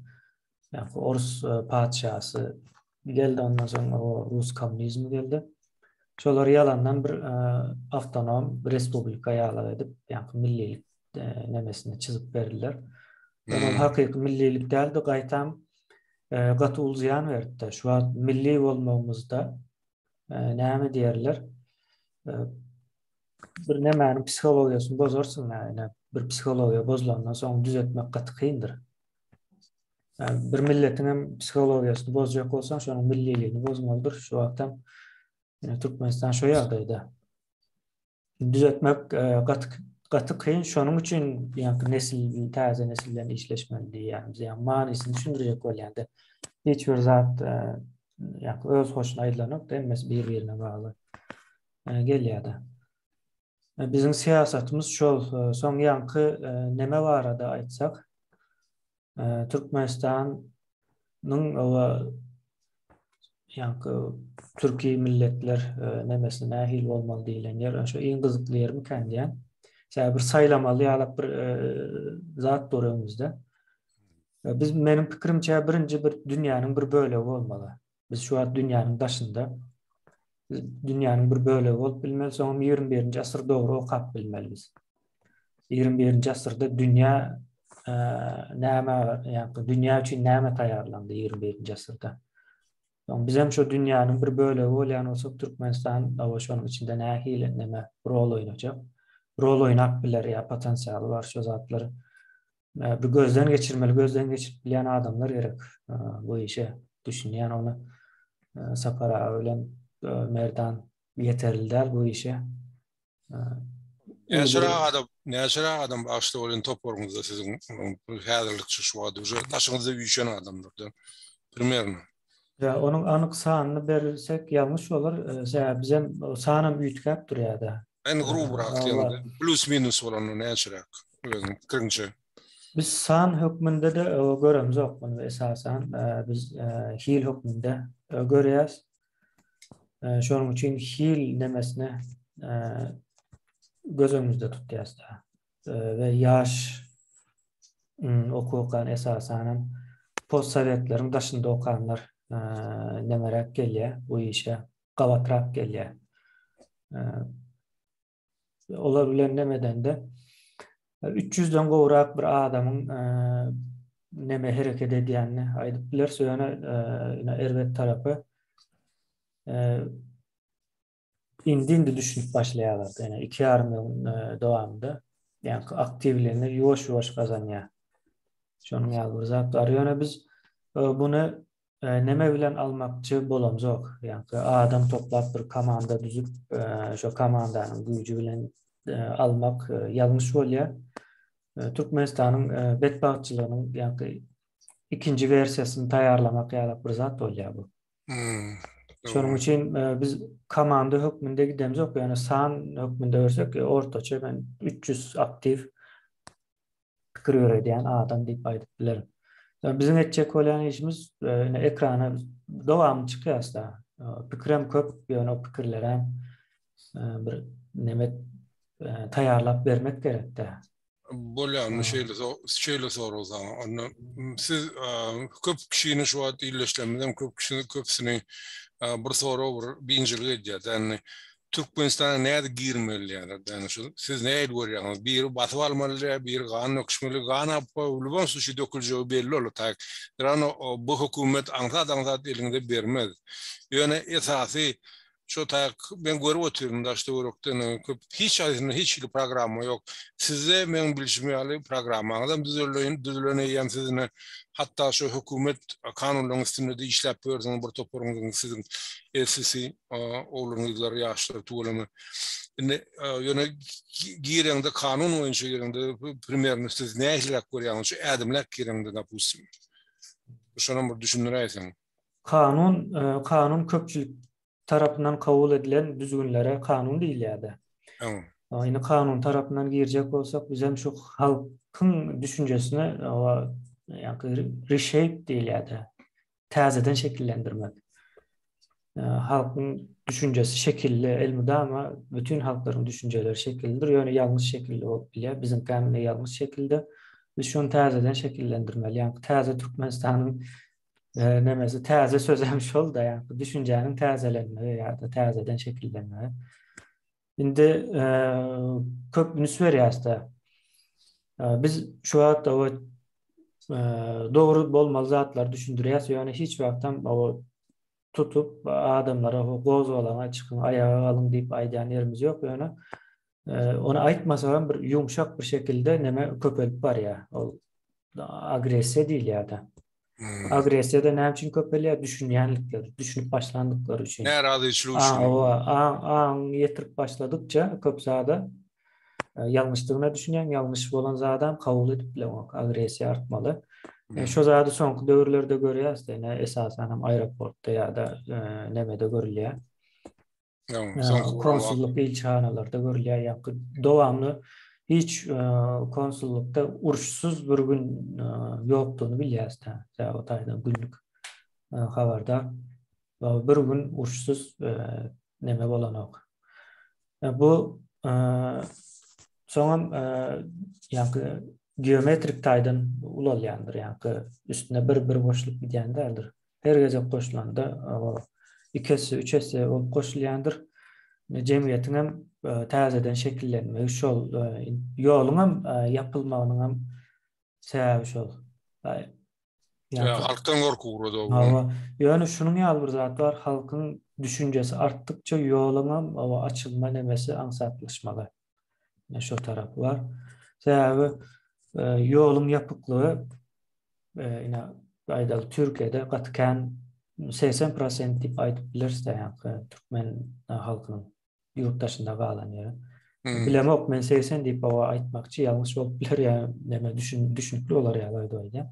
Yani Orus padşahsy geldi, ondan soň o Rus komünizmi geldi. Şolar yalandan bir awtonom respublika ýaly edip, yani millilik nemesini çizip berdiler. Ama hakyky millilik däldi, gaýtam gaty ulzyan berdi. Şu an milli bolmagymyzda näme diýerler? Bir nemäniň psihologiýasyny bozarsyň, ýa-ni bir psihologiýa bozulandan soň düzeltmek gaty kyndyr. Bir milletiň psihologiýasyny bozjak bolsaň, şonuň milliligini bozmalydyr. Şu wagtdan Türkmenistan şo ýagdaýda. Düzeltmek gaty kyn, şonuň üçin ýa-ni nesil, täze nesilden işleşmeli diýýär. Yani manysyny düşündirjek bolýandy. Hiç bir zat ýa-ni öz hoşuna aýdylanyp da emes bir-birine bagly gelýärdi. Bizim siyasatımız şol, soň ýanky neme barada aýtsak, Türkmenistanyň ýanky türki milletler nemesine nähil bolmaly diýilen ýer, şo iň gyzykly ýermi kendiýän. Bir saýlamaly ýa-da bir zat döwrümizde. Biz menim pikirimçe birinci bir dünýäniň bir bölegi bolmaly. Biz şu an dünýäniň daşynda. Dünýäniň bir bölegi bolup bilmeli, soň 21-nji asyrda dogry okap bilmeliyiz. 21-nji asyrda dünýä näme, ýa-ni dünýä üçin näme taýýarlandy 21-nji asyrda. Bizem şu dünýäniň bir bölegi bolýan bolsa Türkmenistan şonuň içinde nähili näme rol oýnajak. Rol oýnap biler ýa potensiýaly bar şu zatlary. Bir gözden geçirip bilen adamlar gerek bu işe düşünýän, onu Sapara bilen Merdan yeterli däl bu işe. Näçe adam başda bolan toporňyzda siziň häzirlikçi şu wagtda daşyňyzda ýüşen adamlardan primerno. Ya onun anyk sanyny bersek ýalňyş bolar. Bizem sanam büýtgäp durýar-da. En grubrak diýende plus minus bolan näçerak. Kırınçı. Biz san hükmünde de göremiz yok bunu esasen. Biz hil hükmünde görüyoruz. Şunun için hil nemesine göz önünüzde tutyapsy. Ve yaş okukan esasen postsovetlerin daşında okanlar nemerek gelýär bu işe gabatrak gelýär. Olar bilen nemeden de 300'den gowrak bir adamın neme hereket edýänini aýdyp biler. Söýene erbet tarapy indi düşünüp başlaýarlar. Yani 2,5 ýyl dowamında yani aktivliğini ýuwaş gazanýar. Şonuň ýaly zat bar. Ýöne biz bunu neme bilen almakçı bolamjok. Yani adam toplap bir komanda düzüp şo komandanyň güýji bilen almak ýalňyş bolýar. Türkmenistanyň betbaççylygynyň yani ikinci versiýasyny taýýarlamak ýaly bir zat bolýar bu. Şonuň üçin biz komanda hökmünde gidemjok. Yani san hökmünde görsek ortaça ben 300 aktiv pikir öýredýän adam diýip aýdyp bilerim. Bizim etjek bolan işimiz ekrana dowamly çykýarsa, pikirem köp, ýöne o pikirlere bir neme taýýarlap bermek gerek-de. Bolýan şeýle sor o zaman. Onu siz köp kişini şu wagt illeşlemeden köpsini bir soru bir injilgi edýär. Yani Türkmenistana näde girmeli yani şu siz näde görýäňiz? Bir batyp almaly, bir gany öküşmeli, gana ulubam suşy döküljegi belli olur tak. Derano bu hökümet aňsat elinde bermez. Ýöne esasy şu tak ben görüp oturum da işte örükden köp hiç programma yok. Size men bilişmeli programmaňyzdan düzülenýän sizin hatta şu hökümet kanunlaryň üstünde işläp berýän bir topuryňyň sizin SSC oğlunuzlar yaşlar tuğulama. Ýöne gireňde kanun boýunça gireňde primer minister ne işlep görýär şu adamlar gireňde napusym. Şonu bir düşünýärsiň. Kanun köpçülik tarapından kabul edilen düzgünlere kanun diýilýär. Ýani kanun tarapından girjek bolsak biz hem şu halkın düşünjesini yani reshape diýilýär. Täzeden şekillendirmek. Halkın düşüncesi şekilli elmide ama bütün halkların düşünceleri şekillidir. Yani yanlış şekilde olup bilýär. Bizim kanunda yanlış şekilde. Biz şunu täzeden şekillendirmeli. Yani täze Türkmenistan'ın nemesi täze sözlemiş ol da yani düşüncenin täzelenmeli ya da täzeden şekillenmeli. Indi köp nüsver ýasta. Biz şu wagtda o doğru bolmaly zatlar düşündirýäs. Yani hiç wagtdan o tutup adamlara goz bolana çykyn ayağa alın diýip aýdýan ýerimiz ýok. Yani onu aýtmasam bir yumşak bir şekilde neme köpelip barýar. O agresiýa diýilýär. Agresiýada näme üçin köpelýär? Düşünýänlikler, düşünüp başlandykları üçin. Näradyçylyk üçin. Ýetirip başladıkça köp zada ýalňyşlygyna düşünýän, ýalňyş bolan zadam kabul edip bilen agresiýa artmaly. Şo zady soňky döwürlerde görýäs, esasen hem aeroportda ýa-da nemede görülýär. Konsulluk ilçhanalarda görülýär. Ýa-da dowamly hiç konsullukda uruşsuz bir gün ýokdugyny bilýäs-de. O taýdan günlük habarda bir gün uruşsuz neme bolanok. Bu soňam ýa-da geometrik taýdan ulalýandyr. Ýa-da üstüne bir boşluk gidýändir. Her gece koşulanda 2-3 bolup koşulýandyr. Jemgyýetiň hem täzeden şekillenmegi şol ýoluň hem ýapylmagynyň hem sebäbi şol. Halkdan gorkuwrada. Ýöne şunuň ýaly bir zat bar, halkyň düşünjesi artdykça ýoluň hem açylma nemesi aňsatlyşmaly. Şo tarapy bar. Sebäbi ýoluň ýapyklygy aýdaly Türkiýede gatykän 80% diýip aýdyp bilersler. Türkmen halkynyň yurtdaşynda galan ýeri. Bilemok men 80 diýip aýtmakçy ýalňyş bolup biler ýa neme düşünükli olar ýaly.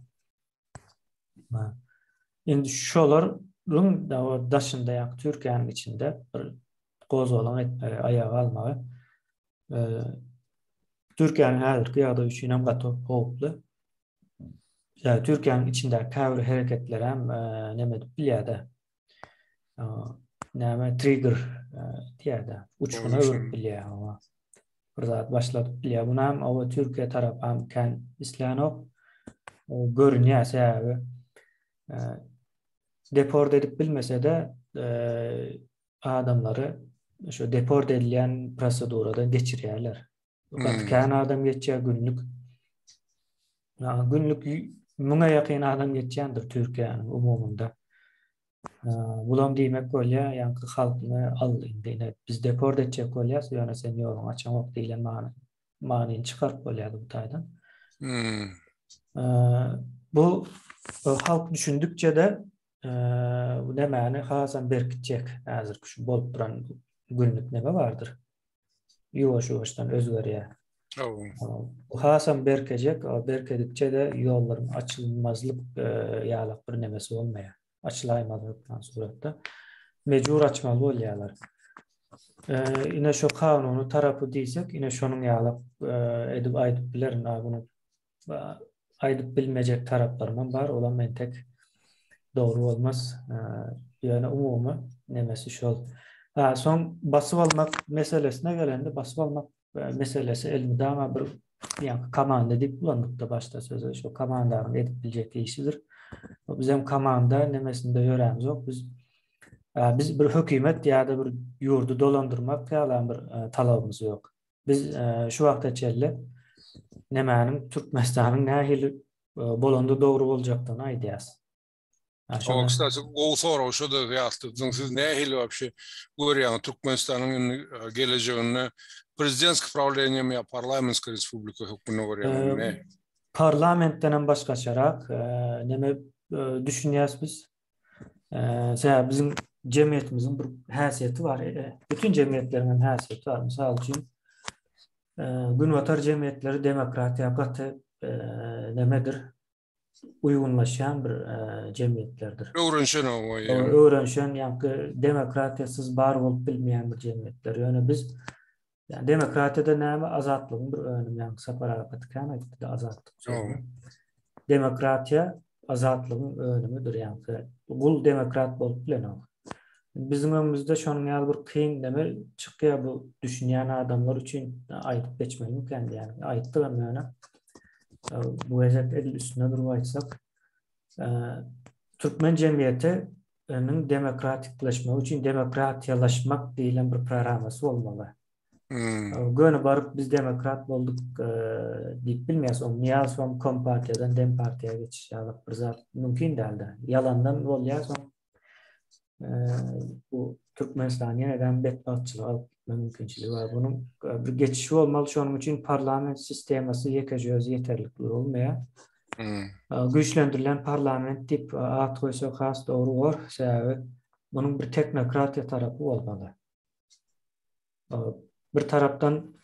Endi şolaryň daşynda ýa Türkiýanyň içinde bir goz bolan ayağa almagy Türkiýanyň häzirki ýagdaýy üçin hem howply. Ya Türkiýanyň içinde käbir hereketler hem neme bilýär-de. Näme trigger diýär-de. Uçguna öwürip bilýär. bir zat başladık bilýär. Buna hem o Türkiye tarapy hem kan islanok görünýär sebäbi deport edip bilmese de adamları şu deport edilen proseduradan geçirýärler. Gatkan adam geçýär günlük. Günlük 1000'a ýakyn adam geçýändir Türkiýanyň umumunda. Bulam diýmek bolýar, ýa-ni halkyny al indi biz deport etjek bolýar, ýa-ni sen ýoluň açaňok diýilen manyny çykaryp bolýar bu taýdan. Bu halk düşündükçe de bu nämäni hasan berkitjek häzir şu bolup duran günlük näme bardyr. Ýuwaş-ýuwaşdan özgerýär. Bu hasan berkejek, berkedikçe de ýollaryň açylmazlyk ýalak bir nemesi bolmaýar. Açılaýmazlykdan suratda mecbur açmaly bolýarlar. Ine şu kanuny tarapy diýsek, ine şonuň ýalap edip aýdyp bilerin, bunu aýdyp bilmejek taraplarman bar, olam men tek dogry bolmaz. Ýöne umumy nemesi şol. Soň basyp almak meselesine gelende, basyp almak meselesi elmydama bir ýa komanda diýip bulandykda başda sözü şu komandany edip biljek işidir. Bizim komanda nemesinde ýörämiz ýok. Biz bir hökümet ýa-da bir ýurdu dolandyrmak ýalan bir talabymyz ýok. Biz şu wagta çelle nemäniň Türkmenistanyň nähili bolandy dogry boljakdygyny aýdýas. O, kstати, o soru şu da ýaşdyň. Siz nähili вообще görýän Türkmenistanyň gelejegini prezidentski правлением ýa parlamentski respublika hökmüne görýän. Parlamentden başgaçarak neme düşünýäs biz? Bizim cemiyetimizin bir häsiýeti var. Bütün cemiyetleriň häsiýeti var. Mysal üçin günwatar cemiyetleri demokratiýa gaty nemedir? Uygunlaşan bir cemiyetlerdir. Öwrenşen ýa-ni demokratiýasyz bar bolup bilmeýän bir cemiyetler. Ýöne biz demokratiyada näme azatlygyň bir öňüne ýa-ni separagat kan aýtdy azatlyk. Demokratiýa azatlygyň öňüdir ýa-ni. Bul demokrat bolup bilenok. Bizim öňümizde şonuň ýaly bir kyn neme çykýar bu düşünýän adamlar üçin aýdyp geçmeli mümkin ýa-ni. Aýtdygam ýöne. Bu wezet edil üstüne durup aýtsak, Türkmen cemiyetiniň demokratikleşme üçin demokratiýalaşmak diýilen bir programmasy bolmaly. Göne barıp biz demokrat bolduk diýip bilmeýäs. Niýasow Kompartiýadan Dem Partiýaga geçiş ýalyp bir zat mümkin däldi. Yalandan bolýar. Bu Türkmenistanyň eden betbatçylyk mümkinçiligi bar. Bunyň bir geçişi bolmaly. Şonuň üçin parlament sistemasy ýekejöz ýeterlikli bolmaýar. Güýçlendirilen parlament diýip at goýsak has dogry bor. Sebäbi bunyň bir teknokratiýa tarapy bolmaly. Bir tarapdan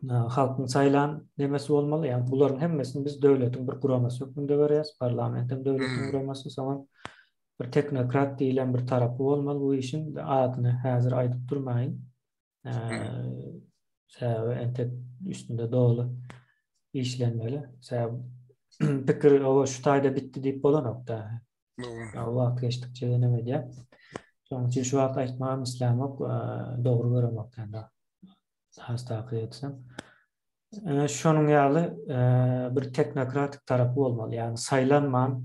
halkyň saýlan demesi bolmaly. Yani buların hemmesini biz döwletiň bir guramasy hökmünde görýäs. Parlamentiň döwletiň guramasy, soňra bir teknokrat diýilen bir tarapy bolmaly. Bu işin adyny häzir aýdyp durmaýyn. Sebäbi entek üstünde dogly işlenmeli. Sebäbi pikir o şu taýda bitdi diýip bolanokda. Wagt geçdikçe denemedi. Soň üçin şu wagt aýtmagam islamok dogry göremokda. Hasta etsem. Şonuň ýaly bir teknokratik tarapy bolmaly. Yani saýlanman,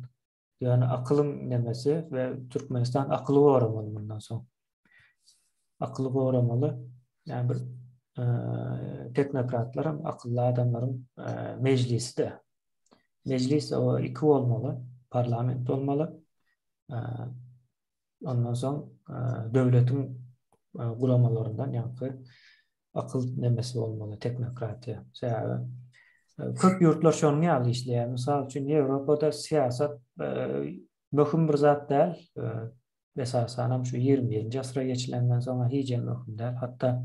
yani akylyň nemesi ve Türkmenistan akylly goramaly bundan soň. Akylly goramaly. Yani bir teknokratlar hem akylly adamlaryň meclisi de. Meclis o iki bolmaly, parlament bolmaly. Ondan soň döwletiň guramalaryndan ýa-ni akyl nemesi bolmaly, teknokratiýa. Sebäbi köp ýurtlar şonuň ýaly işleýär. Mysal üçin Ýewropada siýasat möhüm bir zat däl. Esasen şu 20-nji asra geçilenden soňra hiç möhüm däl. Hatta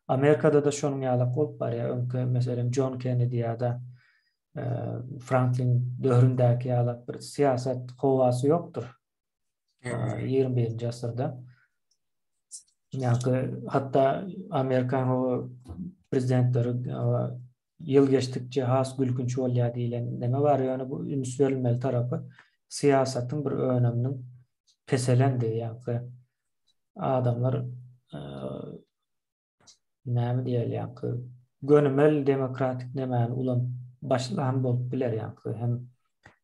Amerikada da şonuň ýaly bolup barýar. Öňkü meselem John Kennedy ýa-da Franklin döwründäki ýaly bir siýasat howasy ýokdur. 21-nji asyrda. Yani hatta Amerikan o prezidentleri yıl geçtikçe has gülkünç bolýar diýilen neme var ýöne bu üns verilmeli tarapy siýasatyň bir öneminiň peselendi ýa-ni adamlar näme diýeli ýa-ni gönümel demokratik nemen ulan başlahan bolup biler ýa-ni hem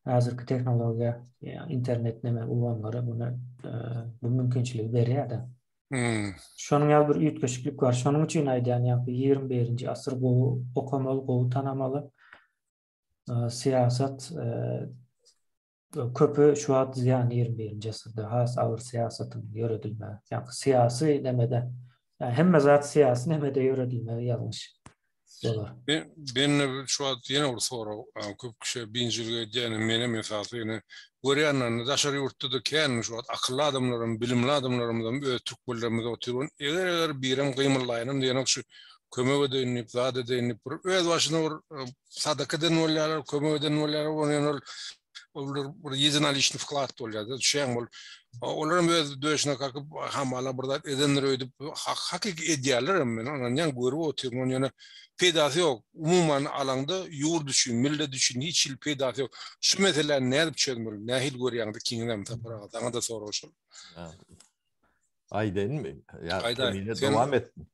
hazırkı teknologiýa, internet nemen ulanlara bunu bu mümkinçiligi berýär-de. Şonuň ýaly bir üýtgeçlik bar. Şonuň üçin aýdýan ýa-ni 21-nji asyr gowy okamaly, gowy tanamaly siyasat köpü şu an ziyan 21-nji asyrda has awır siyasatyň ýöredilme. Ýa-ni siyasi demede hemme zat siyasi demede ýöredilme ýalňyş bolar. Ben şu an yine bir soru köp kişi birinci diýeni mene mesafy ýene görýänler daşary ýurtda kän şu an akylly adamlaryň, bilimli adamlaryň öz türkmenlerimiz oturýan eger birem gymyllaýanam diýen şu kömek edenip, zat edenip, öz başyna bir sadaka eden bolýarlar, kömek eden bolýarlar, onuň bir ýeňelişli wklad bolýar. Şeň bol. Olaryň öz döşüne kakyp hamala birden edenler öýdüp hakiki edýärler men onuň ýan görüp oturýan ýene peýdasy ýok. Umuman alanda ýurt üçin, millet üçin hiç il peýdasy ýok. Şu meseleler näde çözülmeli? Nähil görýäňdi kiňem tapara? Daňa da soraşyl. Aýdyn mi? Aýda. Dowam etdim.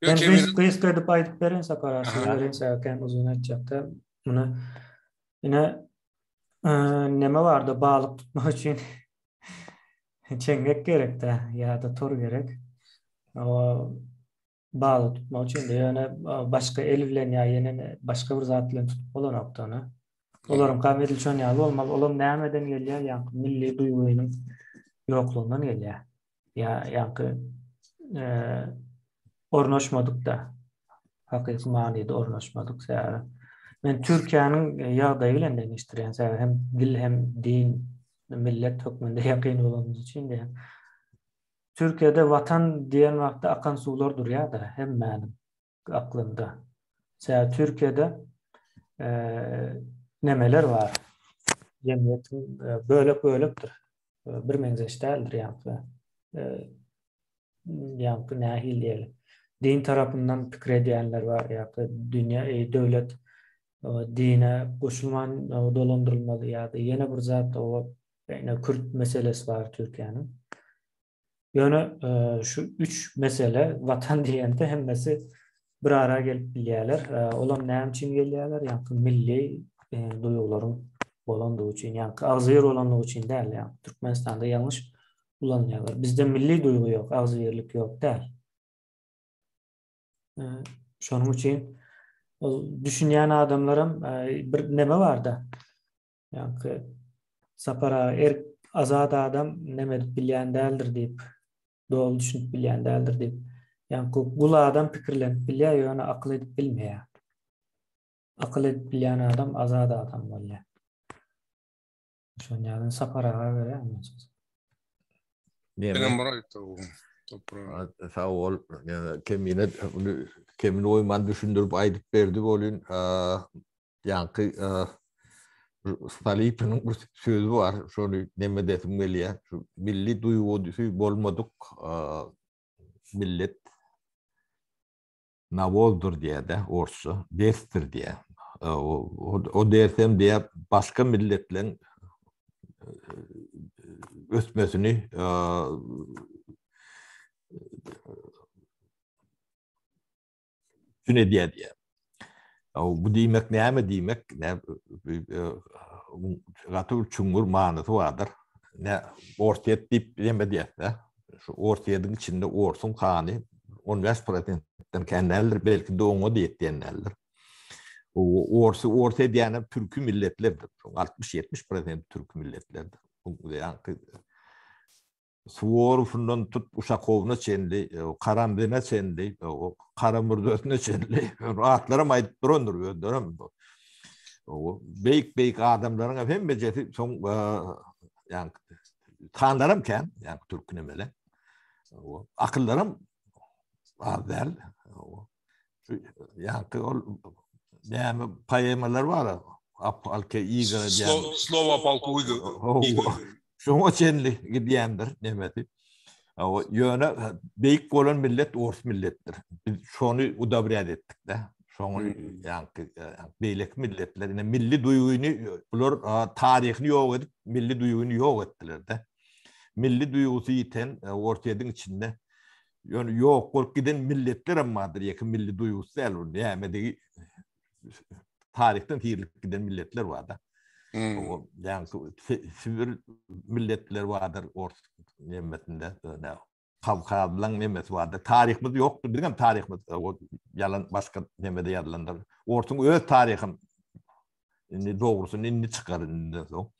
Ben kıyıska edip aydıp verin saparası verin sayarken uzun edecekte. Bunu yine neme vardı bağlık tutmak için çengek gerek de ya da tor gerek. O bağlı tutmak için de yani başka eliflen ya yine başka bir zatla tutup olan noktanı. Olarım kamedil çön yalı olmalı. Olam neyemeden geliyor yani milli duyguğunun yokluğundan geliyor. Ya yankı ornaşmadık da hakiki maniyede ornaşmadık. Ben Türkiye'nin ýagdaýy bilen iştirýän hem dil hem din millet hükmünde ýakyn bolanymyz için de Türkiye'de vatan diyen vakti akan sular durýar da hem benim aklımda. Türkiye'de nemeler var. Cemiyetin bölük-bölükdir. Bir menzeşdäldir yankı nahil diyelim. Din tarafından pikir ediyenler var ya dünya devlet dine koşulman dolandırılmalı ya da yine bir zat o yani Kürt meselesi var Türkiye'nin. Yani şu üç mesele vatan diyende hemmesi bir ara gelip bilýärler. Olam näme üçin gelýärler? Yani milli duyguların bolandığı için yani ağzıyır olanlığı için değil yani Türkmenistan'da yanlış kullanılıyorlar. Bizde milli duygu yok, ağzıyırlık yok değil. Şunun için düşünýän adamlarım bir neme vardı. Yani sapara azad adam neme bilýän däldir diýip, doğru düşünüp bilýän däldir diýip. Yani bu adam pikirlenip bilýär, ýöne akıl edip bilmeýär. Akıl edip bilýän adam azad adam bolýar. Şonýadan saparaga berýär. Benim bana sağ ol. Kemin oyman düşündürüp aydıp berdi bolun. Yankı Salip'in bir sözü var. Şonu neme dedim gelýär. Milli duygu bolmadyk millet navoldur diye de orsu derstir diye. O dersem diye başka milletlerin ösmesini süne diye. Bu diýmek näme diýmek? Gatyr çuňur manysy bardyr. Ne ortiýet diýip näme diýär? Şu ortiýedyň içinde orsun kany 15%den kendiler belki de oňa diýetdiýenler. O orta diýene türkü milletlerdir. 60-70% türkü milletlerdir. Yani Suvorov'undan tut Uşakov'una çenli, Karamdin'e çenli, Karamurdöt'üne çenli. Rahatlarım ayıp durandır. Beyik adamların efendim beceti son yani tanlarımken yani Türk'ün emeli. Akıllarım var der. Yani yani payemalar var. Apalke iğne diyen. Slova palku iğne. Şoňa çenli gidýändir nemeti. O ýöne beýik bolan millet ors milletdir. Biz şonu udabrýat etdik de. Şoňa ýa-ni beýlek milletlerine milli duýguny bular taryhyny ýok edip milli duýguny ýok etdiler de. Milli duýgusy ýiten ortaýadyň içinde Yani yok kork giden milletler ammadır yakın milli duygusu değil o yani tarihten hiirlik giden milletler var da. O yani sivil milletler vardır Ors nimetinde ne Kavkazlan nimet vardır. Tarihimiz yoktur. Bilmem tarihimiz o yalan başka nimede yazılanlar. Orsun öz tarihim doğrusu inni çıkarın so.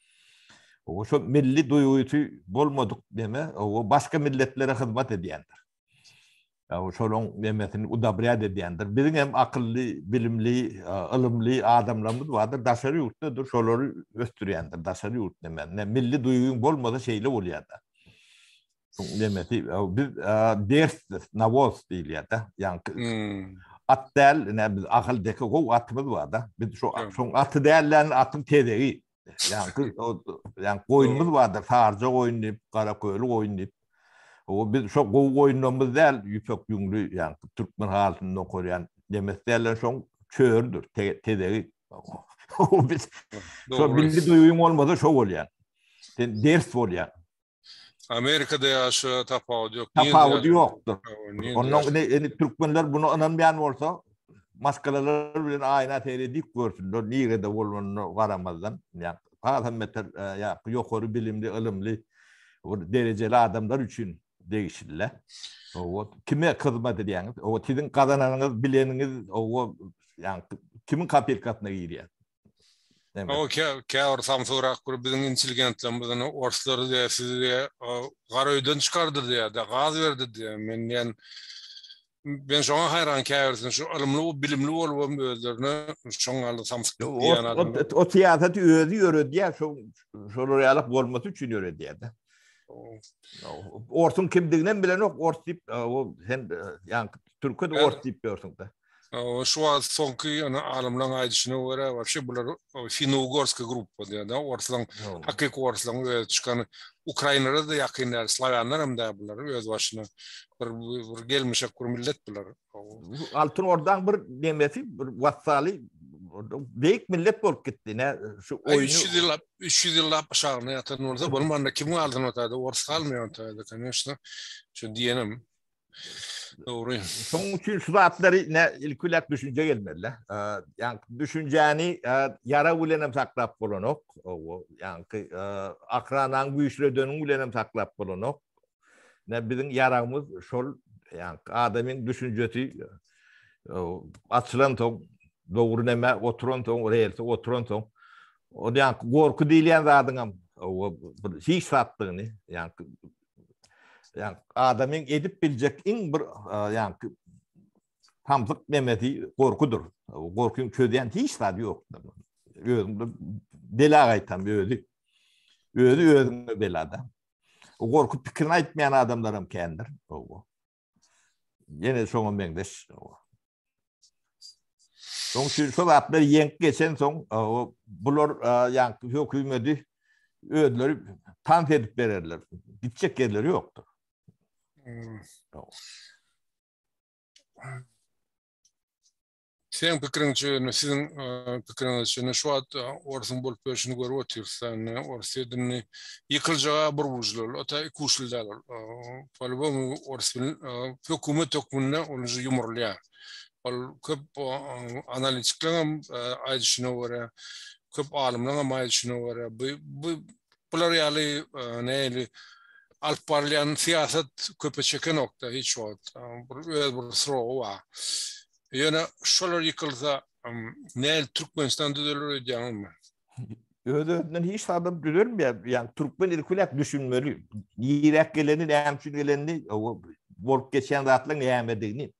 O şu milli duygusu bolmadık deme. O başka milletlere hizmet ediyendir. O şolon nimetini udabriyat ediyendir. Bizim hem akıllı, bilimli, ilimli adamlarımız vardır. Daşarı yurttadır. Şoları östüreyendir. Daşarı yurt demen. Ne milli duygun bolmadı şeyle oluyor da. Demeti biz ders navos değil ya da. Yani at değil ne biz akıldaki o atımız var da. Biz şu atı değerlerin atın tedeği. Yani koyunumuz vardır. Sarca oynayıp, Karaköylü oynayıp. O biz şu oyunumuz değil, yüksek yüklü yani Türkmen halkından koruyan demeslerle şu çöğürdür, tedeği. O biz şu milli duyum olmadı şu oluyor. Ders oluyor. Amerika'da yaşı tafavut yok. Tafavut yoktur. Onun Türkmenler bunu anlamayan olsa maskaralar bilen ayna teyredik görsünler. Niye de olmanı varamazdan. Yani Peygamber ya yukarı bilimli, ilimli dereceli adamlar için değişirler. O kime hizmet ediyorsunuz? O sizin kazananınız, bileniniz o yani kimin kapirkatına giriyor? O kâr samsurak bizim intelligentlerimizin orsları diye sizi diye garöyden çıkardı diye de gaz verdi diye ben şoňa hayran kârsin şu ilimli bilimli bolubam özlerine şoňa samsyk diýen adam. O siýasat özü ýöredi şoları alyp bolmasy üçin ýöredi de. Orsun kimdiginden bilen ok ors diýip o sen ýa türkçe ors diýip ýörsiň da. Şu sonki alimlerin aýdyşyna görä вообще bular finno-ugorska gruppa diýär. Orslan hakyky orslan öz çıkan Ukrainada da ýakynlar, Slavianlar hem de bular öz başyna bir gelmişek bir millet bular. Altın ordan bir demesi bir wassaly beýik millet bolup gitdi. Ne şu oyunu 300 ýyllap şahyna ýatan bolsa bolmanda kim aldyň otady? Ors galmaýan otady, конечно. Şu diýenim. Doğru. Son için şu atları ne ilkulak düşünce gelmediler. Yani düşünceni yara ulenem saklap bulunok. Yani akranan güçlü dönüm ulenem saklap bulunok. Ne bizim yaramız şol yani adamın düşüncesi açılan ton doğru neme oturan ton reelse oturan ton. O yani korku diýen zadyňam hiç sattığını yani adamın edip bilecek en bir yani tamlık memeti korkudur. O korkun çözeyen hiç tadı yok. Bela aytan özü belada. O korku fikrini aytmayan adamlarım kendir. Yine son mendeş. Son şu atlar yenk geçen son bular yani hükümeti ödleri tanf edip verirler. Gidecek yerleri yoktur. Sen pikiriňçe, sizin pikiriňizçe şu wagt Orsun bolup öşüni görüp otursan, Orsydyny ýykyljaga bir wujlar, ota iki wujlar. Polubam Orsun hökümet hukmuna onu ýumurlýar. Ol köp analitiklerim aýdyşyna görä, köp alimlerim aýdyşyna görä, bular ýaly näli alıp barlayan siyaset köpeçeke nokta hiç wagt. Bir soru var. Yani şolar yıkılsa ne Türkmenistan düzelir diýäňmi? Ödönden hiç adam düzer mi ya? Yani Türkmen ilkulak düşünmeli. Yirek geleni, näme geleni, o bolup geçen zatlaryň näme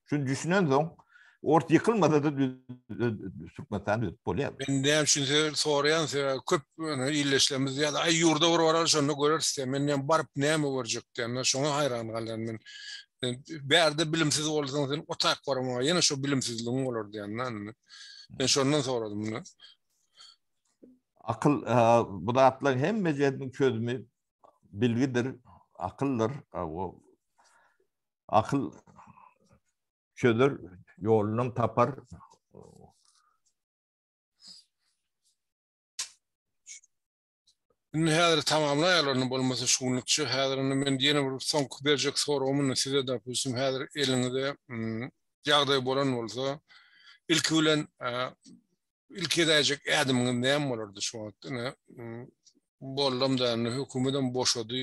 şunu düşünen soň ort yıkılmasa da Türkmenistan düzüp bolýar. Ben näme üçin sorayan köp illeşlerimiz ýa-da ay ýurda bir şonu görersiz. Men näme baryp näme görjek diýen şoňa hayran galan men. Berde bilimsiz bolsaň otak barma, ýene şu bilimsizligiň bolar diýen. Ben şondan soradym bunu. Akıl bu da atlaryň hemme jediniň çözümi bilgidir, akıldır. O akıl çözer, yolunu tapar. Indi häzir tamamlaýarlaryny bolmasa şuňlukçy häzirini men ýene bir soňky berjek soragymy size de pulsum häzir eliňizde ýagdaý bolan bolsa ilki bilen ilki edäjek ädimiňiz näme bolardy şu wagtda bollam da hökümetten boşady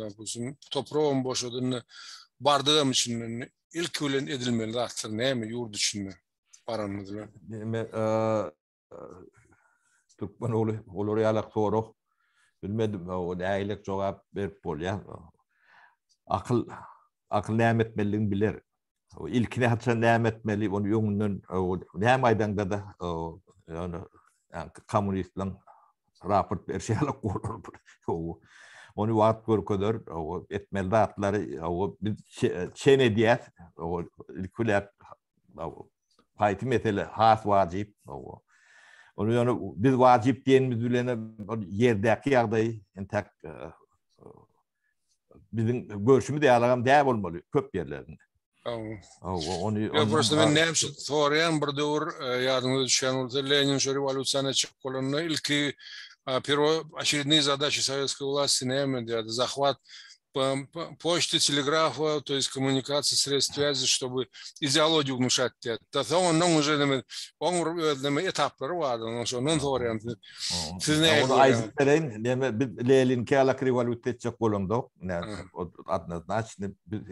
da pulsum toprağım boşadyny bardygam üçin ilki bilen edilmeli zatlar näme ýurt üçin baranydylar. Türkmen olur ýalak sorak bilmedim o näýlik jogap berip bolýar. Akıl näme etmeliligini biler. O ilkine hatça näme etmeli onu ýöňünden näme aýdanda da yani kommunistlaryň raport berýärler bolur. Onu wagt görköder o etmeli rahatlary o çene diýär o ilkulap paýty mesele has wajyp o. Onu yani biz wajyp diýenimiz bilen ýerdäki ýagdaý entek bizim görüşümüz ýalagam däp bolmaly köp ýerlerinde. Onu просто men näme soraýan bir döwür ýadyňyza düşen bolsa Lenin rewolýusiýana çykgolanyny ilki очередные задачи советской власти näme diýdi захват почты, телеграфа, то есть коммуникации, средств связи, чтобы идеологию внушать. То он уже этаплары vardı. Onun soruyorum. Siz ne yapıyorsunuz? Lenin kâlak revolüt edecek bolanda. Adına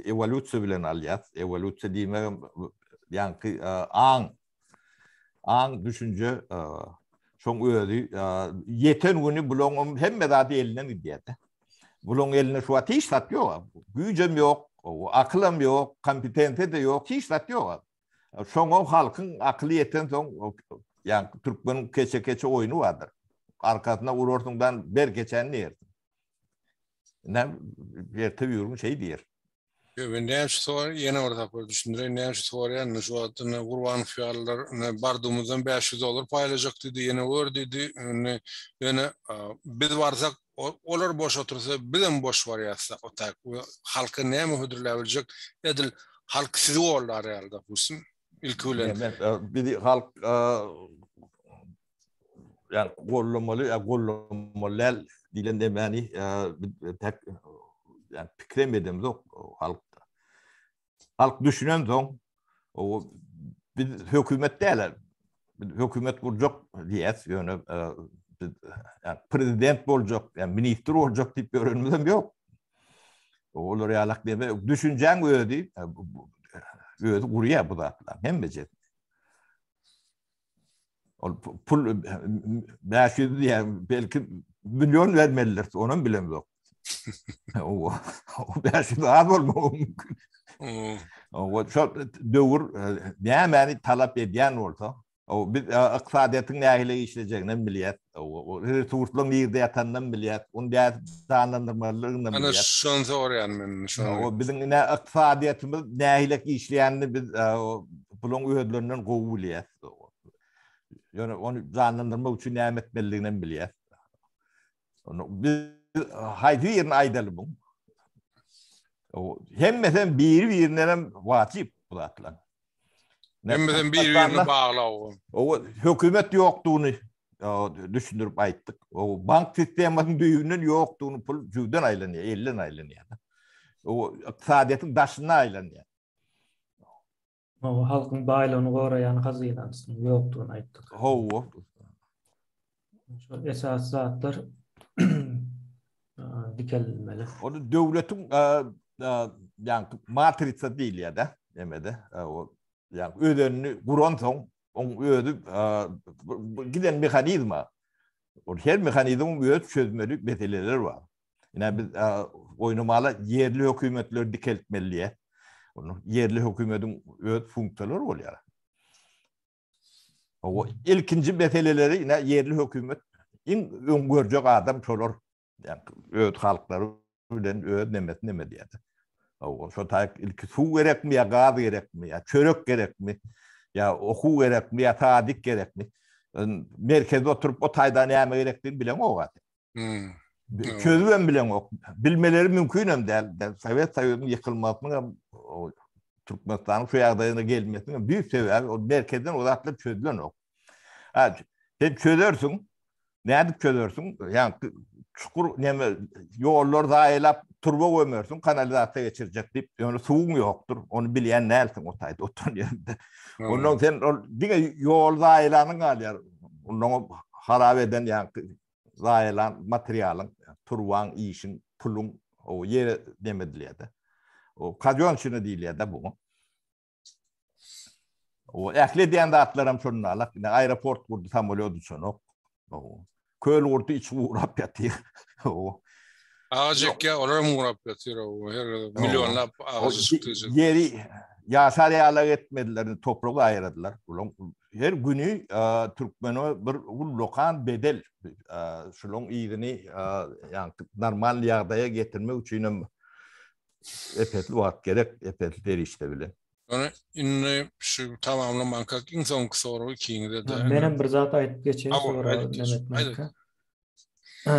evolütsiya bilen alyat. Evolütsiya diýme yani an düşünce şoň öýdi. Yeten güni bulan hemme zady elinden gidýärdi. Bulun eline şu an hiç sat yok. Gücüm yok, aklım yok, kompetente de yok, hiç sat yok. Şoň halkın aklı yeten soň yani Türkmen keçe oyunu vardır. Arkasına vurursundan ber geçen yer. Ne bir tabi yorum şey diyer. Ben näme sorar ýene orada düşündirýän näme soraýan şu wagtda Gurban fiýallar bardymyzdan $500 paýlajak dedi ýene ördüdi ýene biz barsak olar boş otursa bilen boş barýarsa o tak halka näme hödürläbiljek edil halk sizi bollar ýalda busun ilki bilen bir halk yani gollamaly dilen demani tek yani pikrem edemiz o halk düşünen soň o biz hökümet değiller. Hökümet kuracak diyet yani prezident bolacak yani minister olacak tip öğrenmem yok. Olur ýalak deme düşünjen öýdi. Öýdi gurýa bu zatlar hem becet. Pul 500 diýär belki milyon vermeliler onun bilem yok. O 500 az bolmagy mümkin. O çok döwür näme talap edýän bolsa o biz iqtisadiýatyň nähile işlejegini bilýär. O resurslaryň ýerde ýatandan bilýär. Onu da zanlandyrmalygyny bilýär. Ana şonu soraýan men şu. O bizim iqtisadiýatymyz nähile işleýänini biz bulan öýdlerinden gowy bilýär. Yani onu zanlandyrmak üçin näme etmeliligini bilýär. Onu biz haydi ýerine aýdaly bu. O hemmeden bir-birinden wajyp bulatlar. Hemmeden bir-birine baglaw. O hökümet ýokdugyny düşündirip aýtdyk. O bank sistemasynyň düýünden ýokdugyny pul jüden aýlanýar, elden aýlanýar. O iqtisadiýatyň daşyna aýlanýar. O halkyň baýlygyny goraýan hazynanyň ýokdugyny aýtdyk. Ho. Şu esas zatlar dikelmeli. O döwletiň yani matritsa diýil ýa-da demede. O yani ödönünü kuran soň on ödü giden mekanizma. O her mekanizmanın öz çözmeli meseleler var. Yani biz oynamalı yerli hökümetler dikeltmeli. Onu yerli hökümetin öz funksiyonları oluyor. O ilkinci meseleleri yine yerli hökümet öngörjek adam şolar. Yani öz halkları bilen öz neme diýär. O şu taýyk ilki su gerekmi ya gaz gerekmi ya çörek gerekmi ya oku gerekmi ya tadik gerekmi merkezde oturup o taýda näme gerekdiğini bilen o wagt. Çözüben bilen o. Bilmeleri mümkün hem de Sovet Soýuzynyň ýykylmasynyň Türkmenistanyň şu ýagdaýyna gelmesiniň büyük sebäbi o merkezden uzatlyp çözülen o. Sen çözersin, nädip çözersin? Yani çukur neme yollar daýylap turba gömersin, kanalizasiýa geçirecek dip, ýöne suwuň ýokdur. Onu bilýän näilsin o taýda oturýan ýerde. Ondan sen diňe yol daýylanyň galýar. Ondan harap eden ýa-ni daýylan materialyň, turwaň, işin, puluň o ýere demedilýär. O kadyon şunu diýilýär bu. O ähli diýen zatlaram şonu alak, aeroport gurdy samolyoty şonok. O köl gurdy içi urap ýatyr. O ağaçke olar mı urap ýatyr o her milyonlap ağaç çykdy. Yeri ýasar ýalar etmediler, topragy aýradylar. Her günü Türkmeni bir lokan bedel şolong ýygyny ýa normal ýagdaýa getirmek üçin epetli wagt gerek, epetli derişde bilen. Onu inni şu tamamlamak in soňky soru kiňde de. Menem bir zat aýdyp geçen sonra nämetmek.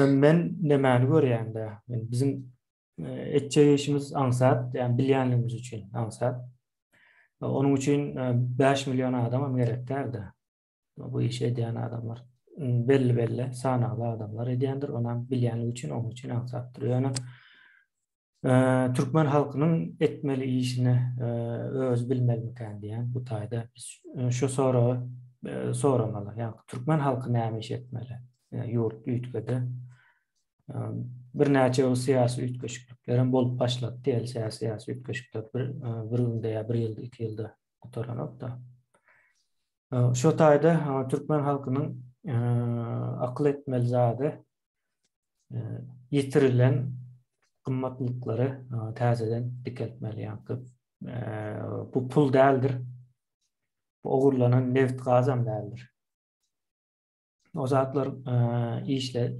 Men nemäni görýän-de, bizim etçeýişimiz aňsat, ýani bilýänligimiz üçin aňsat. Onun üçin 5 milyon adam gerekdir. Bu işi edýän adamlar belli sanagly adamlar edýändir. Onam bilýänligi üçin onun üçin aňsatdyr. Ýöne Türkmen halkynyň etmeli işini öz bilmelmiken diýen bu taýda biz şu soramaly. Ýani Türkmen halky näme iş etmeli? Ýurt üýtgede bir näçe syýasy üýtgeşiklikler bolup başlady. Syýasy üýtgeşikler bir günde ýa bir ýylda, 2 ýylda oturanok da. Şu taýda Türkmen halkynyň akıl etmeli zady ýitirilen kımmatlıkları täzeden dikeltmeli ýa-ni bu pul däldir. Bu ogurlanan neft gazam däldir. O zatlar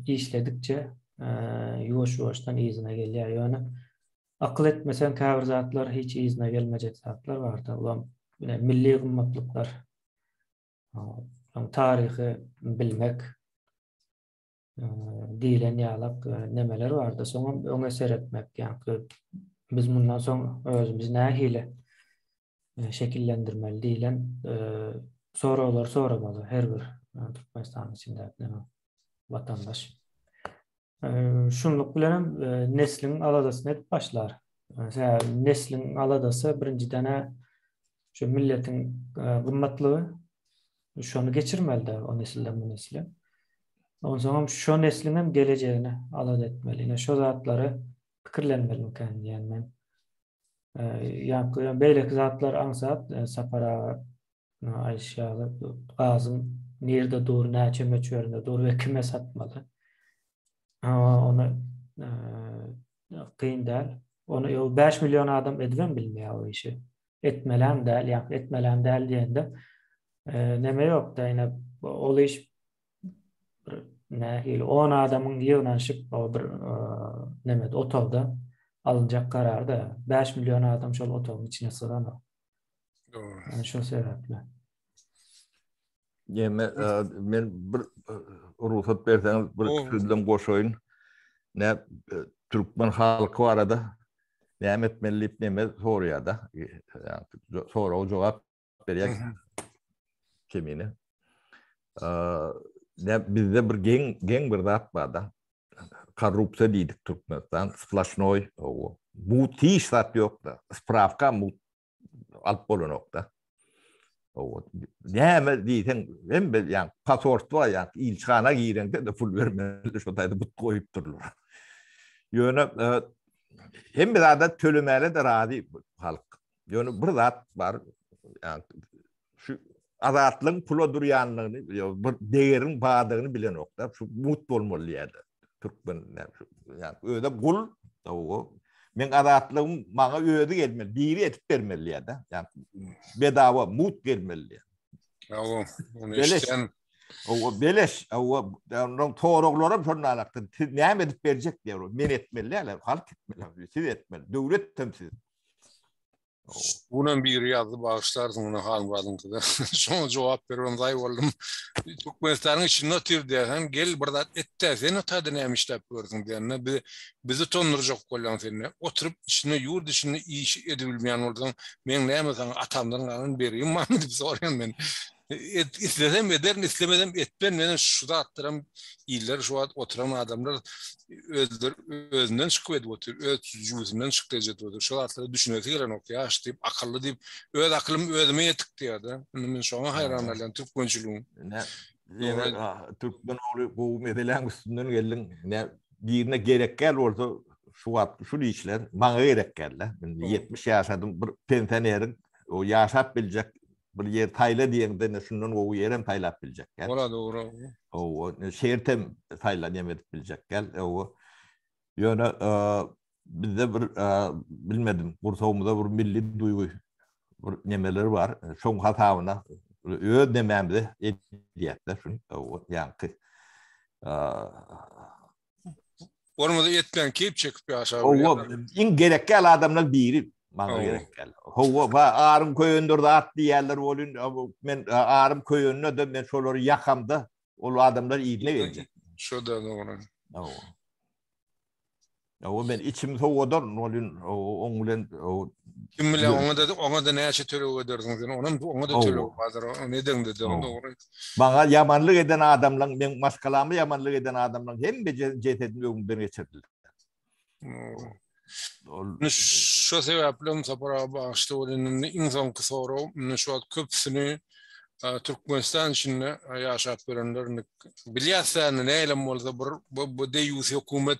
işledikçe ýuwaş-ýuwaşdan izine gelýär. Ýöne akıl etmesen käbir zatlar hiç izine gelmejek zatlar barda. Ulan milli gymmatlyklar, tarihi bilmek diýilen ýalap nemeler barda. Soňa oňa seretmek ýa-ni biz bundan soň özümiz nähile şekillendirmeli diýilen soralar soramaly her bir Türkmenistan içinde vatandaş. Şunluk bilen neslin aladasyny etip başlar. Mesela neslin aladasy birinji dene şu milletin gymmatlygy şonu geçirmeli o nesilden bu nesile. O zaman şu neslin hem geleceğini alad etmeli. Şu zatları pikirlenmeli mümkün diyen men. Yani beýle zatlar aňsat sapara aýşaly gazym nerede dur, näçe meçöründe dur ve kime satmalı. Onu kıyın däl. Onu 5 milyon adam edben bilmeýär o işi. Etmelen däl, ýa etmelen däl diýende neme ýok da ýene ol iş nähili 10 adamyň ýygnanyşyp bir neme otowda alınjak kararda 5 milyon adam şol otowyň içine syran. Doğru. Şu sebäple. Men bir ruhsat berseňiz bir sözlem goşaýyn. Ne Türkmen halky arada näme etmeli näme soraýarda. Sonra o jogap berýär kimine. Ne bizde bir geň bir zat barda. Korrupsiýa diýdik Türkmenistan, splashnoy o. Bu tiş zat ýok da. Spravka mu alyp bolanok da. O näme diýsen, hem ýa pasport bar ýa ilçana gireňde de pul bermeli şu taýda but goýup durlar. Ýöne hem bir zada tölemeli de razy halk. Ýöne bir zat bar ýa şu azatlyň pula durýanlygyny, bir değerin badygyny bilen okda, şu mut bolmaly ýa-da. Türkmen ýa öde gul o men azatlygym maňa öde gelmeli, biri etip bermeli ýa-da. Ýa bedawa mut gelmeli. O onu işten o beleş o ondan toroglarym şonu alakdy. Näme edip berjek diýär. Men etmeli, halk etmeli, siz etmeli. Döwlet temsil. Bunun bir ýazdy bağışlarsın onu halbadyňkyda. Şoňa jogap berýän daý boldum. Türkmenistanyň içinde oturýan gel bir zat etdi. Sen o taýda näme işläp gördüň diýende bizi tonurjak bolýan seni. Oturup içine ýurt içinde iş edebilmeýän bolsaň men näme sana atamdan galan berýim diýip sorýan men. İstesem ederim, istemedem etmem. Meni şuda attıram iller, şu oturan adamlar özünden çıkıp edip otur, öz cüzünden çıkıp edip otur. Şu atları düşünmesi gelen ok ya, deyip, akıllı deyip, öz akılım özüme yetik diyor da. Men şoňa hayran alan Türk öňçülüğü. Ne Türkmen oğlu bu medelen üstünden gelin ne birine gerek gel orada şu işler bana gerek geldi. Ben 70 yaşadım bir pensionerin o yaşap bilecek bir yer tayla diýende ne şundan o yerem taylap bilecek gel. Ola doğru. O şehirtem tayla yemet bilecek gel. O ýöne bizde bir bilmedim Bursa'mızda bir milli duygu bir nemeleri var. Şoň hatawyna öö dememdi ediyetler şun o ýanky Ormada yetmen keyip çekip ýaşap. o in gerekkel adamlar biri bana gerekkel. Howa ba arym köýündürde at diýerler bolun men arym köýünne de men şolary ýakamda ol adamlar iýle berjek. Şo da doğru. O men içim soğudan bolun oň bilen kim bilen oňa da näçe töre ederdiň diýen onuň oňa da töre bazar neden de doğru. Bana yamanlyk eden adamlar men maskalamy yamanlyk eden adamlar hemme jetetini öňünden geçirdiler. Şo sebeple sapara başta olan insan soru şu köpsünü Türkmenistan içinde yaşap verenlerini bilýärsen näle bolsa bu deýus hökümet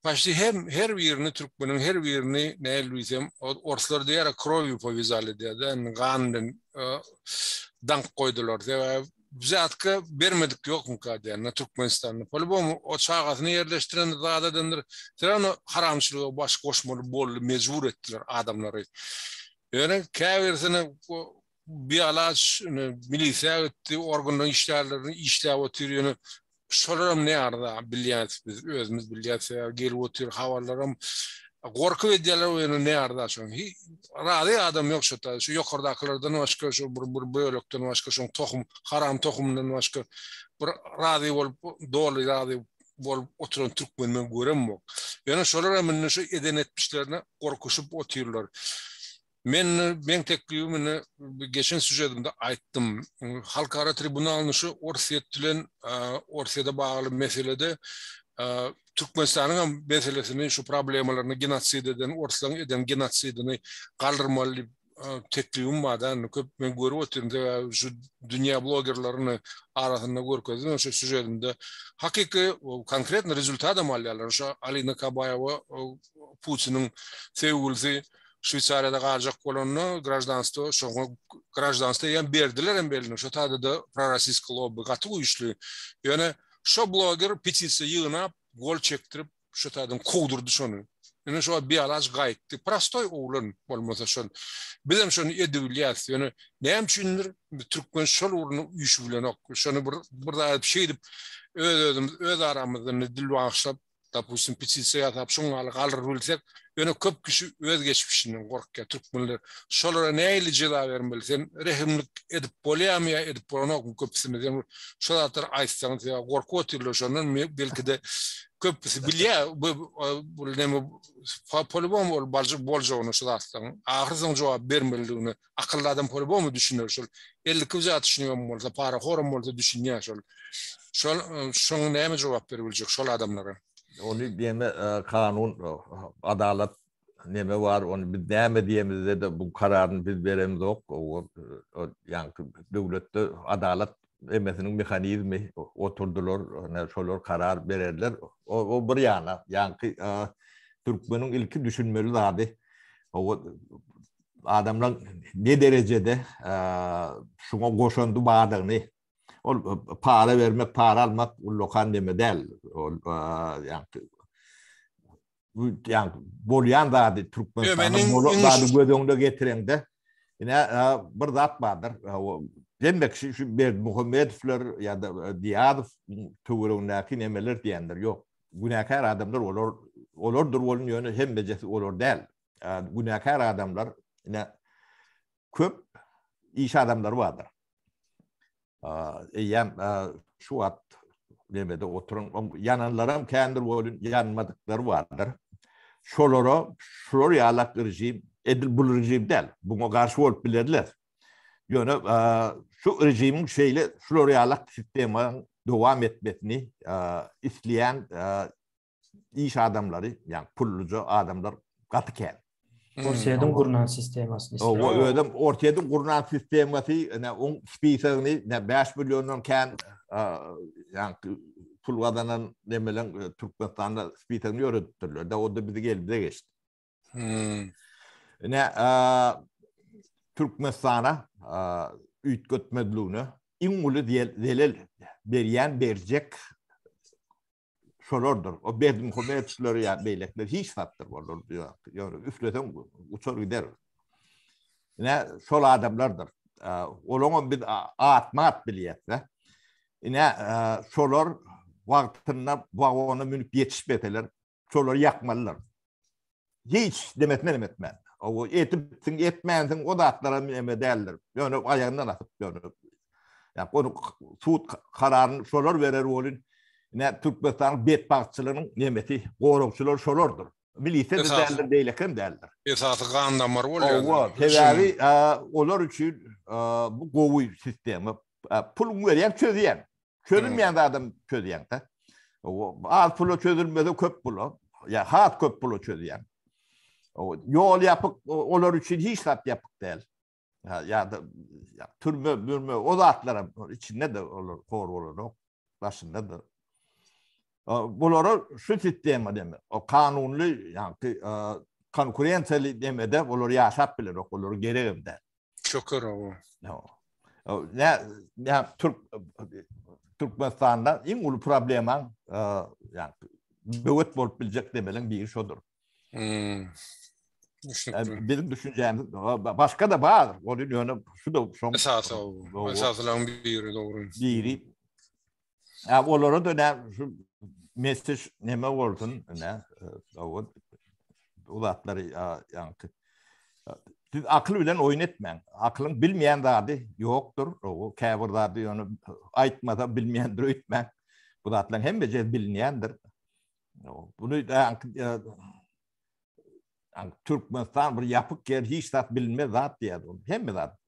başta her birini Türkmenin her birini näle diýsem orslar diýär krowy povizali diýär gandan dank koýdular. Bize atkı vermedik yok mu kadar Türkmenistan'da. Polibom o çağatını yerleştiren zadadandır. Sen haramçılığı baş koşmalı bol mecbur ettiler adamları. Yani kaversene bir alaç milisiya etti organların işlerlerini işlev oturuyor. Şolaram ne arada bilyat biz özümüz bilyat gel otur havalarım gorku ediyorlar oyunu ne arada şu razi adam yok şu yukarıdakilerden başka şu bir bölükten başka şu tohum haram tohumundan başka bir razi ol doğru razi ol oturan Türkmenmen görem yok. Yani şolara men şu eden etmişlerine korkuşup oturuyorlar. Ben teklifimi geçen süjedimde aytdım. Halkara tribunalını şu Orsiýada bağlı meselede Türkmenistan'ın meselesini şu problemlerini genotsid eden Orslan eden genotsidini kaldırmalı teklifim vardı. Köp men görüp oturum şu dünya blogerlerini arasında görkezdim. Şu süjedimde hakiki konkretny rezultat amalyalar. Şu Alina Kabayeva Putin'in sevgilisi Şwýçariýada galjak bolanny graždanstvo, şo graždanstvo ýa berdiler hem belini. Şo taýda da prorasiýski lobby gaty güýçli. Ýöne şo bloger petisiýa ýygnap, gol çektirip şo taýdan kowdurdy şonu. Ýöne şo biýalaç gaýtdy. Prostoy oglan bolmasa şo. Bizem şonu edebilýär. Ýöne näme üçindir Türkmen şol urny üýşü bilen ok. Şonu bir da şey edip öz aramyzda dil bagşlap tapusyn petisiýa ýazyp şoňa galyr bilsek, ýöne köp kişi öz geçmişinden gorkýar Türkmenler. Şolara näle jeda bermeli? Sen rehimlik edip bolýarmy edip bolanyk köpsini şol atar aýtsaň ýa gorku oturlar şondan belki de köpsi bilýär bu näme polibom boljagyny şol atsaň. Ahyrsyň jogap bermeliligini akylly adam polibom düşünýär şol. 50 kızat düşünýär bolsa para horum bolsa düşünýär şol. Şol näme jogap berebiljek şol adamlara? Onu diýme kanun adalet neme var onu biz näme diýemizde de bu kararyny biz beremiz ok. O ýani döwletde adalet emesiniň mehanizmi oturdular, şolar karar bererler. O bir ýana ýani Türkmeniň ilki düşünmeli zady. O adamlar ne derecede şuna goşandy bardygyny ol para vermek, para almak lokan deme del. Yani bolyan da Türkmenistan'da gözüňde getirende yine bir zat bardyr. Demek şu bir Muhammedler ya da Diyadov töweründäki nemeler diýendir. Yok. Günäkär adamlar olardyr bolun ýöne hem becesi olar del. Günäkär adamlar yine köp iş adamlar bardyr. Şu at demede oturun yananlaram kendir bolun yanmadıkları vardır. Şolara ýalak rejim edil bul rejim del. Buna garşy bolup bilerler. Yani şu rejimin şeyle floriyalak sistemin devam etmesini isteyen iş adamları, yani pullucu adamlar katıken. Orsiýadan gurunan sistemi aslında. O ödem ortaya kurulan sistemati ne on spiserini ne 5 milyondan kan yani pul vadanan demelen Türkmenistan'da spiserini yürüttüler. Da o da bize geldi de geçti. Ne Türkmenistan'a üyt götmedluğunu İngülü delil beriyen bercek sorordur. O bedim komerçleri ya beylekler hiç sattır olur diyor. Yani üfleten uçar gider. Ne sol adamlardır. Onun bir atmat biliyetler. Ne solar vaktinde vagonu münüp yetişmeteler. Solar yakmalılar. Hiç demetmen. O etmensin o da atlara müneme derler. Yani ayağından atıp yani. Yani onu suud kararını solar verer olun. Ne Türkmenistan'ın betbaktçılığının nemeti, korukçular solardır. Milise de derler değilken derler. Esası kan damar oluyor. Sebebi onlar için bu govuy sistemi pul veren çözüyen. Çözülmeyen de adam çözüyen de. Az pulu çözülmede köp pulu. Ya hat köp pulu çözüyen. Yol yapıp onlar için hiç sat yapıp değil. Ya da türme o da atlara içinde de olur kor olur. Başında da. Bunları şu sistemi demek. O kanunlu yani konkurensiyeli demede onları yaşap bilir, onları gereğim der. Çok o. Ne Türkmenistan'da en ulu problemin yani büyük bolup bilecek demelen bir iş odur. Benim düşüncem başka da var. Onun yönü şu da son. Esası o. Esasılan biri doğru. Biri. Ya onlara dönem şu mesaj neme olsun ne o atları yani siz akıl bilen oyun etmeyin. Aklın bilmeyen dadı yoktur. O kâbir dadı yani aytmadan bilmeyendir etmeyin. Bu da atlan hem becez bilinendir. Bunu Türkmenistan bir yapık yer hiç zat bilinmez zat diye. Hem mi zat?